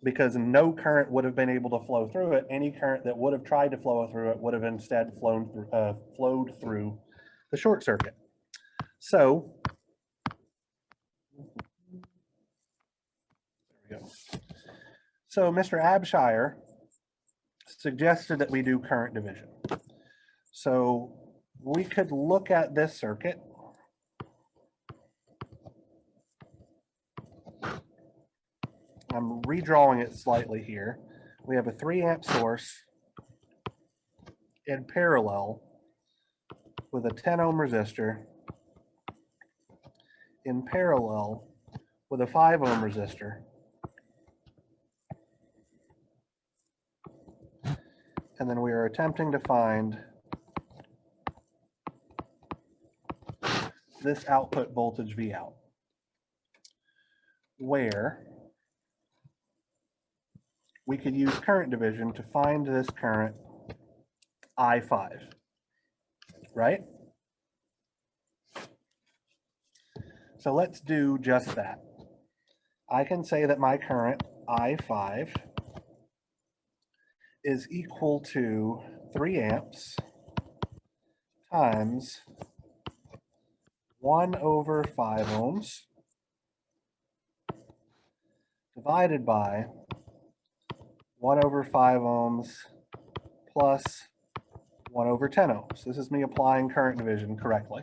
because no current would have been able to flow through it, any current that would have tried to flow through it would have instead flowed through the short circuit. So there we go. So Mr. Abshire suggested that we do current division. So we could look at this circuit. I'm redrawing it slightly here. We have a 3 amp source in parallel with a 10 ohm resistor in parallel with a 5 ohm resistor. And then we are attempting to find this output voltage V out, where we could use current division to find this current I5, right? So let's do just that. I can say that my current I5 is equal to 3 amps times 1 over 5 ohms divided by 1 over 5 ohms plus 1 over 10 ohms. This is me applying current division correctly.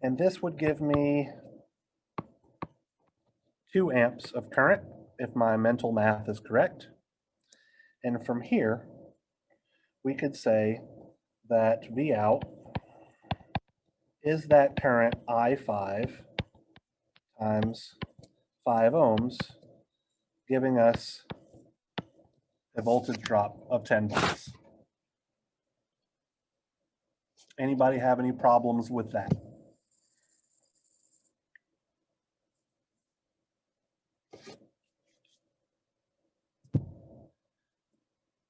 And this would give me 2 amps of current, if my mental math is correct. And from here, we could say that V out is that current I5 times 5 ohms, giving us a voltage drop of 10 volts. Anybody have any problems with that?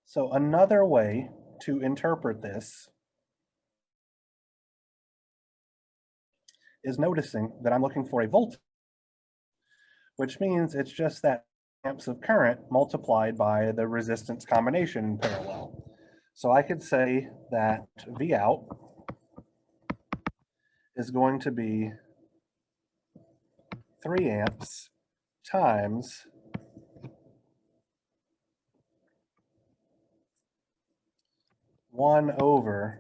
So another way to interpret this is noticing that I'm looking for a voltage, which means it's just that amps of current multiplied by the resistance combination in parallel. So I could say that V out is going to be 3 amps times 1 over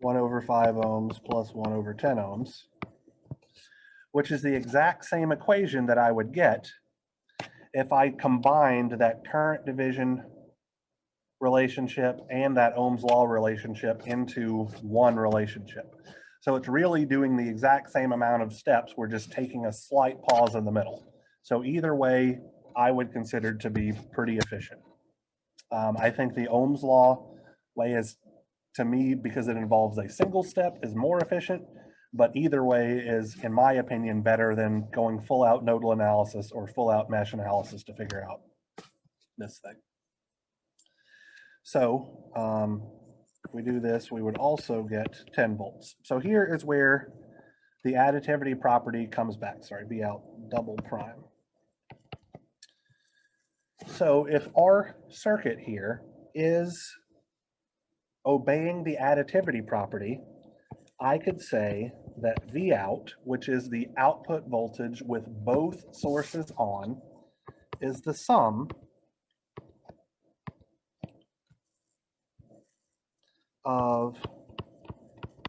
5 ohms plus 1 over 10 ohms, which is the exact same equation that I would get if I combined that current division relationship and that Ohm's law relationship into one relationship. So it's really doing the exact same amount of steps. We're just taking a slight pause in the middle. So either way, I would consider to be pretty efficient. I think the Ohm's law way is, to me, because it involves a single step, is more efficient, but either way is, in my opinion, better than going full out nodal analysis or full out mesh analysis to figure out this thing. So if we do this, we would also get 10 volts. So here is where the additivity property comes back. Sorry, V out double prime. So if our circuit here is obeying the additivity property, I could say that V out, which is the output voltage with both sources on, is the sum of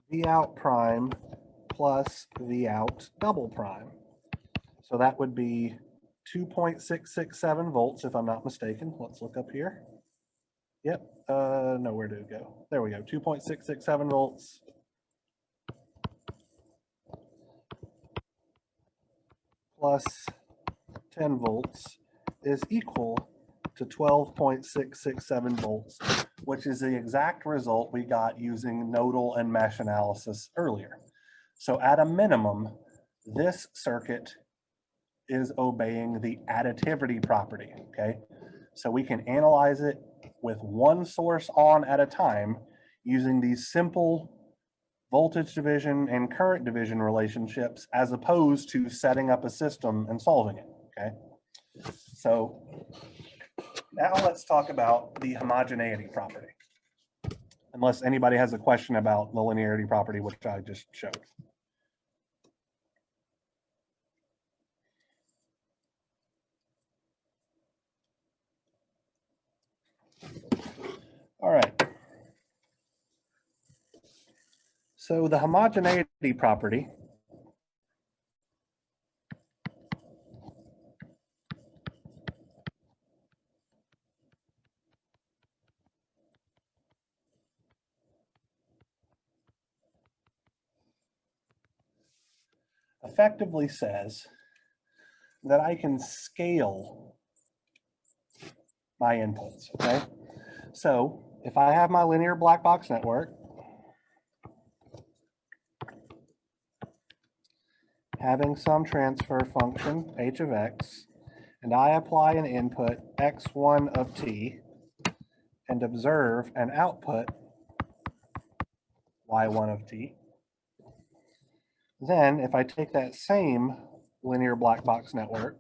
V out prime plus V out double prime. So that would be 2.667 volts, if I'm not mistaken. Let's look up here. Yep, no, where did it go? There we go, 2.667 volts. Plus 10 volts is equal to 12.667 volts, which is the exact result we got using nodal and mesh analysis earlier. So at a minimum, this circuit is obeying the additivity property, okay? So we can analyze it with one source on at a time using these simple voltage division and current division relationships as opposed to setting up a system and solving it, okay? So now let's talk about the homogeneity property. Unless anybody has a question about the linearity property, which I just showed. All right. So the homogeneity property effectively says that I can scale my inputs, okay? So if I have my linear black box network, having some transfer function, h of x, and I apply an input x1 of t and observe an output y1 of t. Then if I take that same linear black box network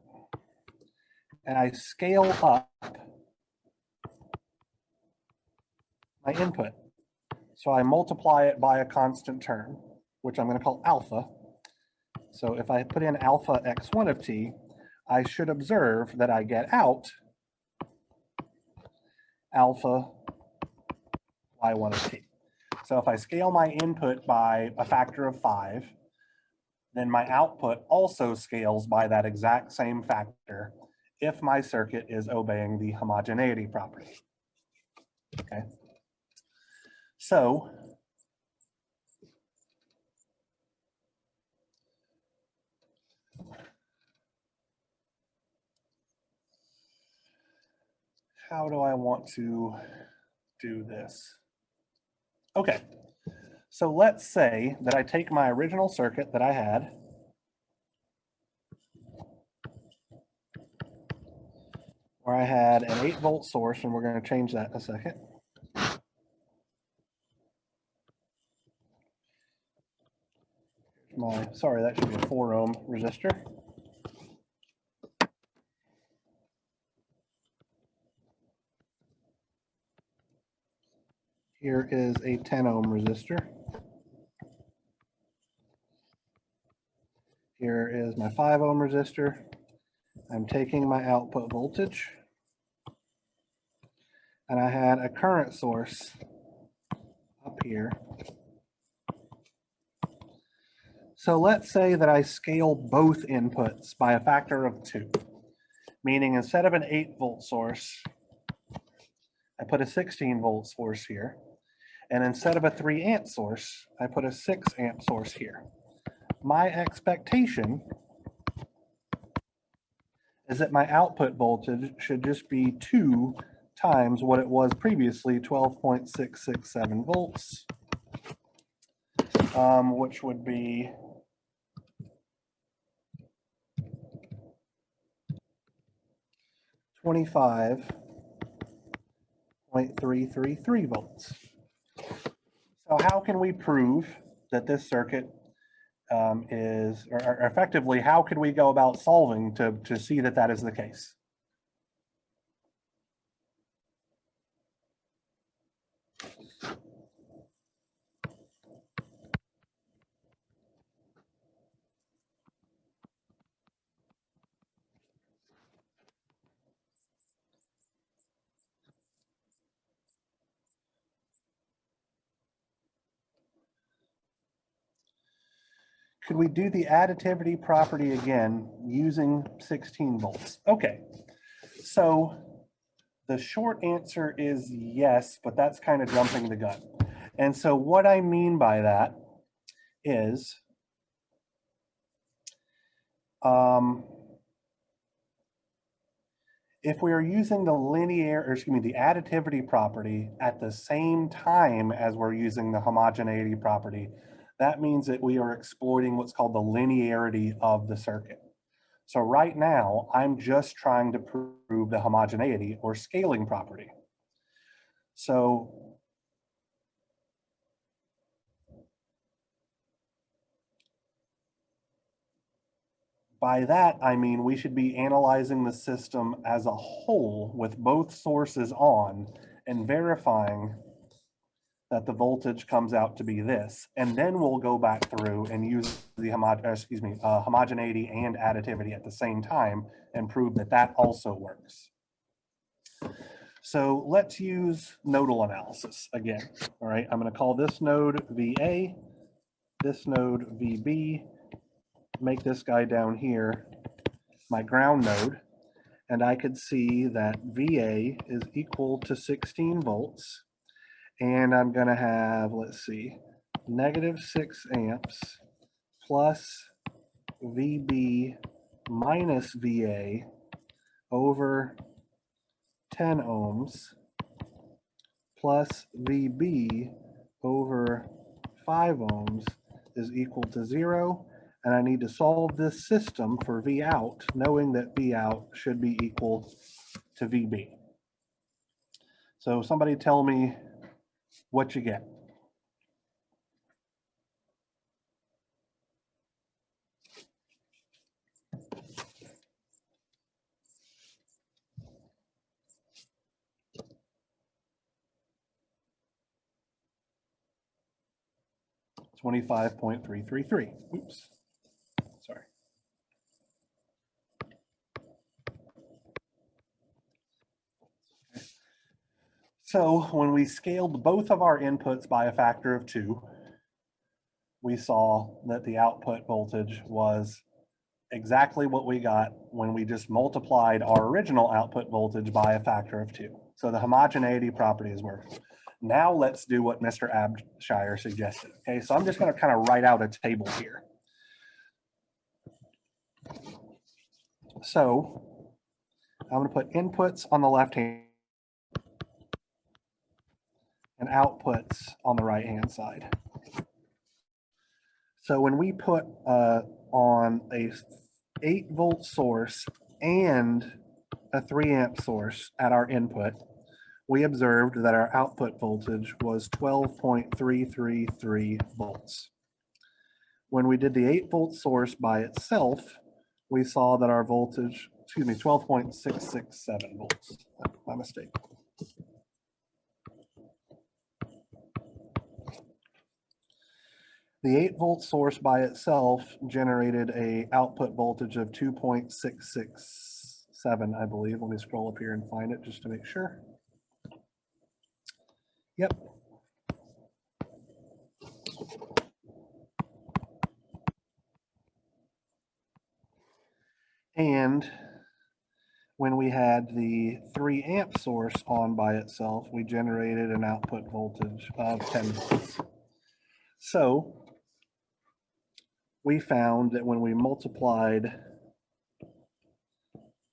and I scale up my input, so I multiply it by a constant term, which I'm going to call alpha. So if I put in alpha x1 of t, I should observe that I get out alpha y1 of t. So if I scale my input by a factor of 5, then my output also scales by that exact same factor if my circuit is obeying the homogeneity property. Okay. So how do I want to do this? Okay, so let's say that I take my original circuit that I had, where I had an 8-volt source, and we're going to change that in a second. Sorry, that should be a 4-ohm resistor. Here is a 10-ohm resistor. Here is my 5-ohm resistor. I'm taking my output voltage, and I had a current source up here. So let's say that I scale both inputs by a factor of 2, meaning instead of an 8-volt source, I put a 16-volt source here. And instead of a 3-amp source, I put a 6-amp source here. My expectation is that my output voltage should just be 2 times what it was previously, 12.667 volts, which would be 25.333 volts. So how can we prove that this circuit is, or effectively, how could we go about solving to see that that is the case? Could we do the additivity property again using 16 volts? Okay, so The short answer is yes, but that's kind of jumping the gun. And so what I mean by that is, if we are using the the additivity property at the same time as we're using the homogeneity property, that means that we are exploiting what's called the linearity of the circuit. So right now, I'm just trying to prove the homogeneity or scaling property. So by that, I mean we should be analyzing the system as a whole with both sources on and verifying that the voltage comes out to be this. And then we'll go back through and use the homogeneity and additivity at the same time and prove that that also works. So let's use nodal analysis again. All right, I'm going to call this node VA, this node VB, make this guy down here my ground node, and I could see that VA is equal to 16 volts, and I'm going to have, let's see, -6 amps plus VB minus VA over 10 ohms plus VB over 5 ohms is equal to 0. And I need to solve this system for V out, knowing that V out should be equal to VB. So somebody tell me what you get. $25.333. Oops. Sorry. So when we scaled both of our inputs by a factor of 2, we saw that the output voltage was exactly what we got when we just multiplied our original output voltage by a factor of 2. So the homogeneity property is working. Now let's do what Mr. Abshire suggested. Okay, so I'm just going to kind of write out a table here. So I'm going to put inputs on the left hand and outputs on the right hand side. So when we put on a 8-volt source and a 3-amp source at our input, we observed that our output voltage was 12.333 volts. When we did the 8-volt source by itself, we saw that our voltage, 12.667 volts. My mistake. The 8-volt source by itself generated a output voltage of 2.667, I believe. Let me scroll up here and find it just to make sure. Yep. And when we had the 3-amp source on by itself, we generated an output voltage of 10 volts. So we found that when we multiplied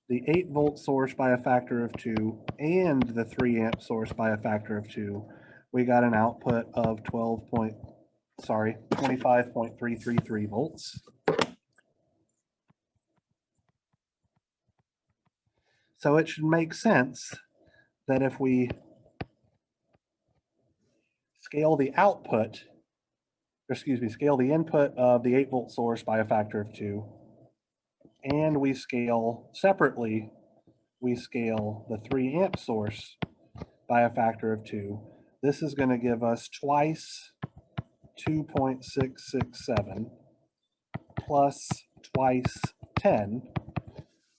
the 8-volt source by a factor of 2 and the 3-amp source by a factor of 2, we got an output of 25.333 volts. So it should make sense that if we scale the output, scale the input of the 8-volt source by a factor of 2, and we scale separately, we scale the 3-amp source by a factor of 2, this is going to give us twice 2.667 plus twice 10,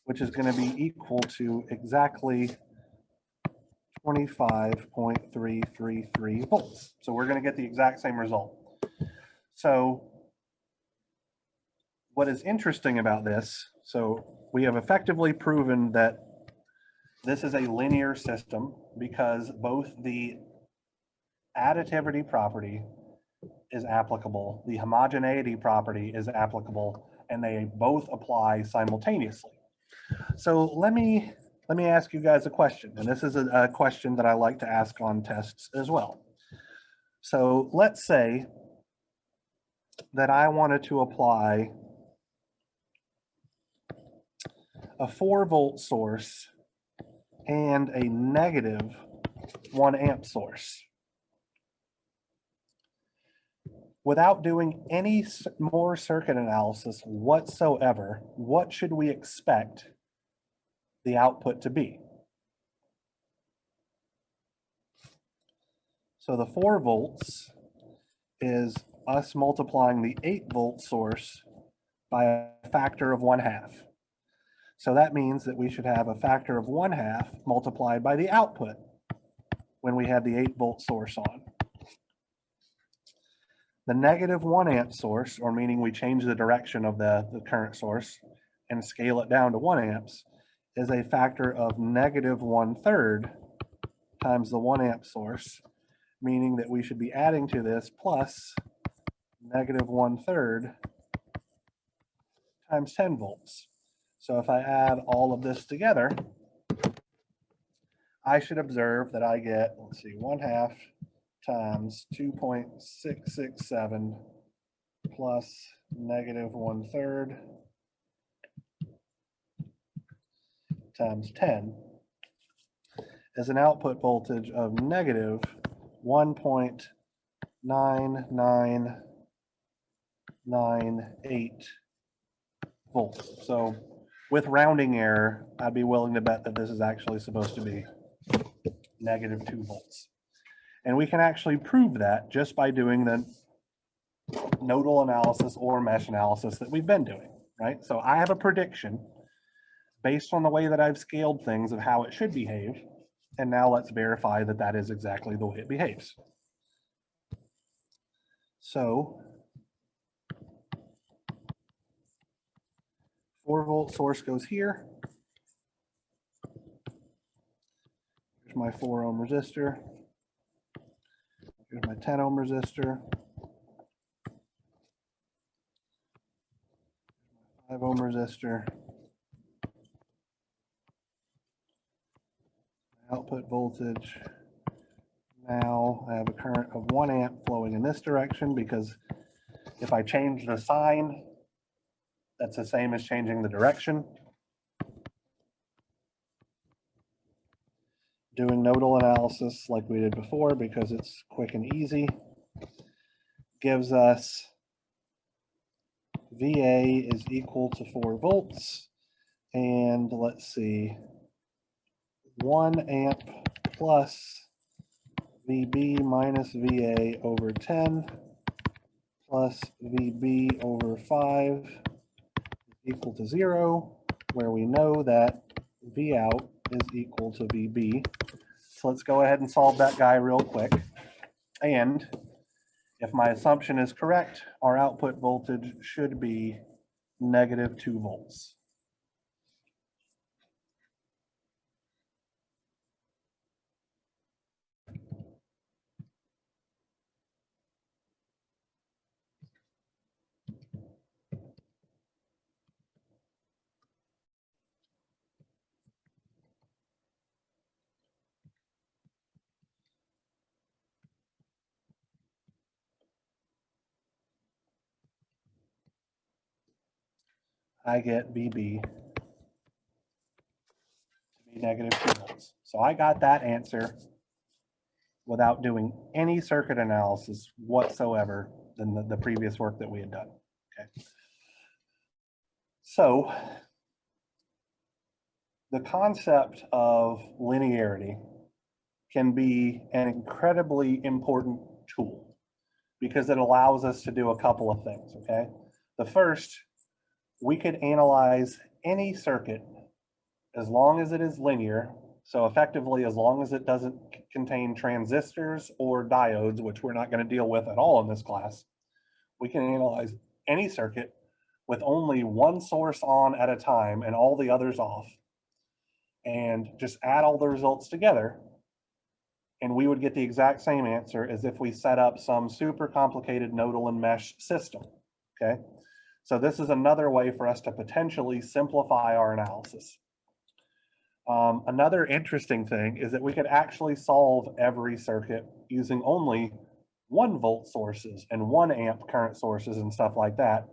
which is going to be equal to exactly 25.333 volts. So we're going to get the exact same result. So what is interesting about this, so we have effectively proven that this is a linear system because both the additivity property is applicable, the homogeneity property is applicable, and they both apply simultaneously. So let me ask you guys a question, and this is a question that I like to ask on tests as well. So let's say that I wanted to apply a 4-volt source and a negative 1 amp source. Without doing any more circuit analysis whatsoever, what should we expect the output to be? So the 4 volts is us multiplying the 8-volt source by a factor of 1/2. So that means that we should have a factor of 1/2 multiplied by the output when we had the 8-volt source on. The negative 1 amp source, or meaning we change the direction of the current source and scale it down to 1 amps, is a factor of negative 1/3 times the 1 amp source, meaning that we should be adding to this plus negative 1/3 times 10 volts. So if I add all of this together, I should observe that I get, let's see, 1/2 times 2.667 plus negative 1/3 times 10 is an output voltage of negative 1.9998 volts. So with rounding error, I'd be willing to bet that this is actually supposed to be negative 2 volts. And we can actually prove that just by doing the nodal analysis or mesh analysis that we've been doing, right? So I have a prediction based on the way that I've scaled things of how it should behave. And now let's verify that that is exactly the way it behaves. So 4-volt source goes here. Here's my 4 ohm resistor. Here's my 10 ohm resistor. 5 ohm resistor. Output voltage. Now I have a current of 1 amp flowing in this direction because if I change the sign, that's the same as changing the direction. Doing nodal analysis like we did before because it's quick and easy gives us VA is equal to 4 volts. And let's see, 1 amp plus VB minus VA over 10 plus VB over 5 is equal to 0, where we know that V out is equal to VB. So let's go ahead and solve that guy real quick. And if my assumption is correct, our output voltage should be negative 2 volts. I get VB to be negative 2 volts. So I got that answer without doing any circuit analysis whatsoever than the previous work that we had done. Okay. So the concept of linearity can be an incredibly important tool because it allows us to do a couple of things, okay? The first, we could analyze any circuit as long as it is linear. So effectively, as long as it doesn't contain transistors or diodes, which we're not going to deal with at all in this class, we can analyze any circuit with only one source on at a time and all the others off. and just add all the results together, and we would get the exact same answer as if we set up some super complicated nodal and mesh system, okay? So this is another way for us to potentially simplify our analysis. Another interesting thing is that we could actually solve every circuit using only 1 volt sources and 1 amp current sources and stuff like that,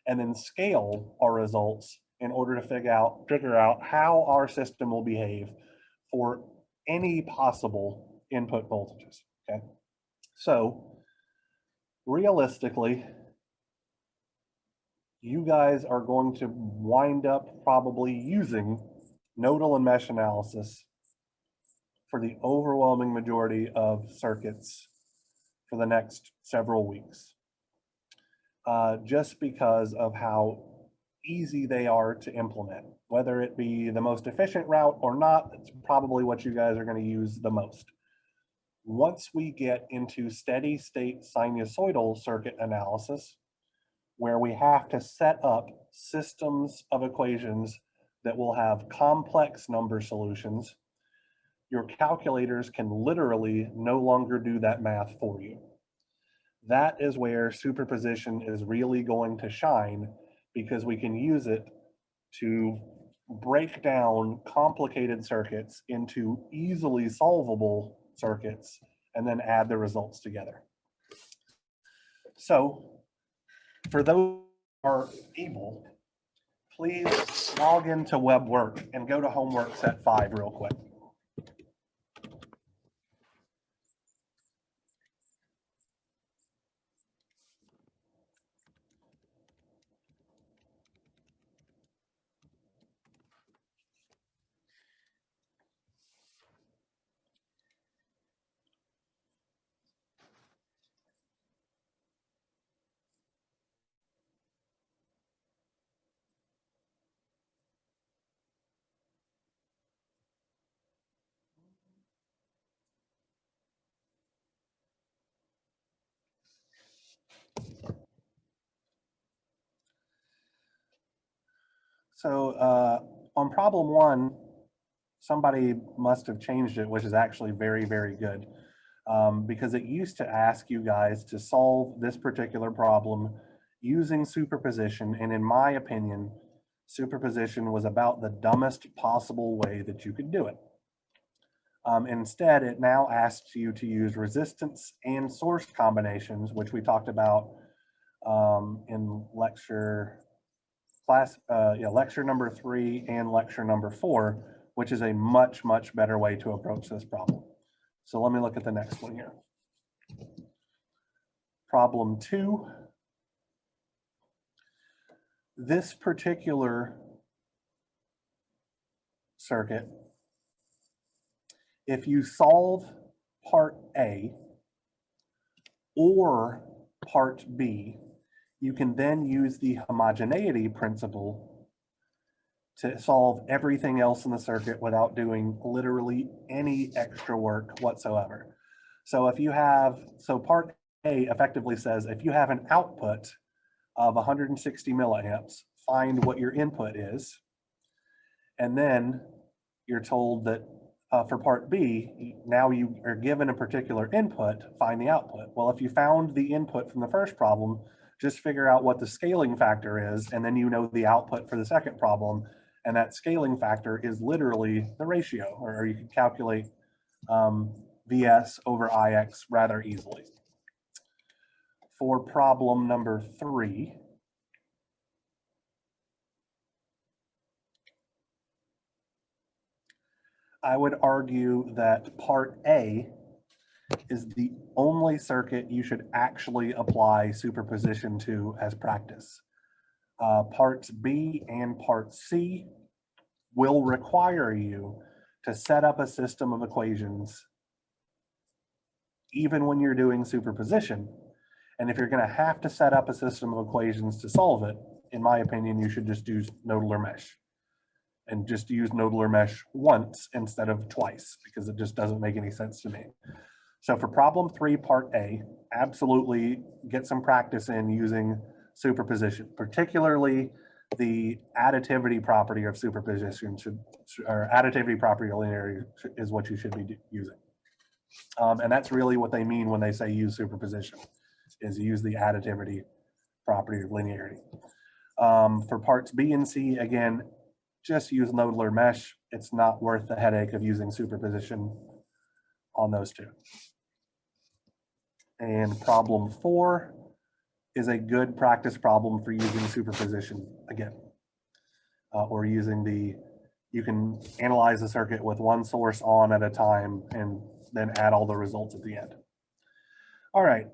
and then scale our results in order to figure out how our system will behave for any possible input voltages, okay? So realistically, you guys are going to wind up probably using nodal and mesh analysis for the overwhelming majority of circuits for the next several weeks, just because of how easy they are to implement. Whether it be the most efficient route or not, it's probably what you guys are going to use the most. Once we get into steady state sinusoidal circuit analysis, where we have to set up systems of equations that will have complex number solutions, your calculators can literally no longer do that math for you. That is where superposition is really going to shine, because we can use it to break down complicated circuits into easily solvable circuits and then add the results together. So for those who are able, please log into WebWork and go to homework set 5 real quick. So on problem 1, somebody must have changed it, which is actually very, very good, because it used to ask you guys to solve this particular problem using superposition, and in my opinion, superposition was about the dumbest possible way that you could do it. Instead, it now asks you to use resistance and source combinations, which we talked about in lecture number 3 and lecture number 4, which is a much, much better way to approach this problem. So let me look at the next one here. Problem 2. This particular circuit, if you solve part A or part B, you can then use the homogeneity principle to solve everything else in the circuit without doing literally any extra work whatsoever. So if you have, so part A effectively says, if you have an output of 160 milliamps, find what your input is. And then you're told that for part B, now you are given a particular input, find the output. Well, if you found the input from the first problem, just figure out what the scaling factor is, and then you know the output for the second problem, and that scaling factor is literally the ratio, or you can calculate Vs over Ix rather easily. For problem number 3, I would argue that part A is the only circuit you should actually apply superposition to as practice. Parts B and part C will require you to set up a system of equations even when you're doing superposition. And if you're going to have to set up a system of equations to solve it, in my opinion, you should just use nodal or mesh. And just use nodal or mesh once instead of twice, because it just doesn't make any sense to me. So for problem 3, part A, absolutely get some practice in using superposition, particularly the additivity property of superposition or additivity property of linearity is what you should be using. And that's really what they mean when they say use superposition, is use the additivity property of linearity. For parts B and C, again, just use nodal or mesh. It's not worth the headache of using superposition on those two. And problem 4 is a good practice problem for using superposition again. Or using you can analyze the circuit with one source on at a time and then add all the results at the end. All right,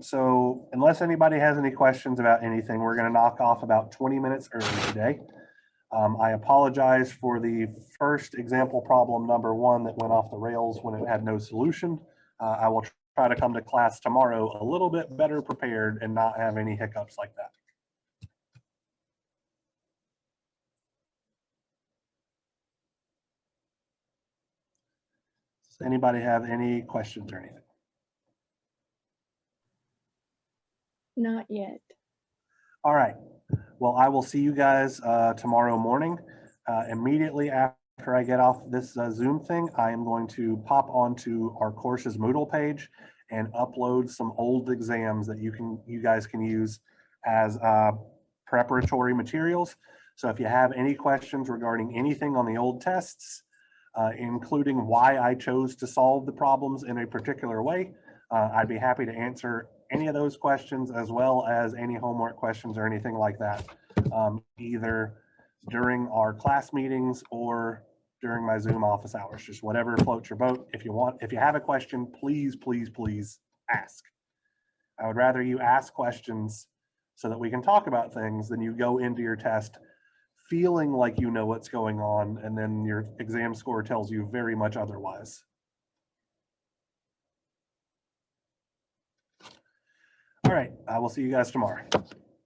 so unless anybody has any questions about anything, we're gonna knock off about 20 minutes early today. I apologize for the first example problem number 1 that went off the rails when it had no solution. I will try to come to class tomorrow a little bit better prepared and not have any hiccups like that. Does anybody have any questions or anything?
Not yet.
All right. Well, I will see you guys tomorrow morning. Immediately after I get off this Zoom thing, I am going to pop onto our course's Moodle page and upload some old exams that you guys can use as preparatory materials. So if you have any questions regarding anything on the old tests, including why I chose to solve the problems in a particular way, I'd be happy to answer any of those questions, as well as any homework questions or anything like that, either during our class meetings or during my Zoom office hours, just whatever floats your boat. If you have a question, please, please, please ask. I would rather you ask questions so that we can talk about things than you go into your test feeling like you know what's going on and then your exam score tells you very much otherwise. All right, I will see you guys tomorrow.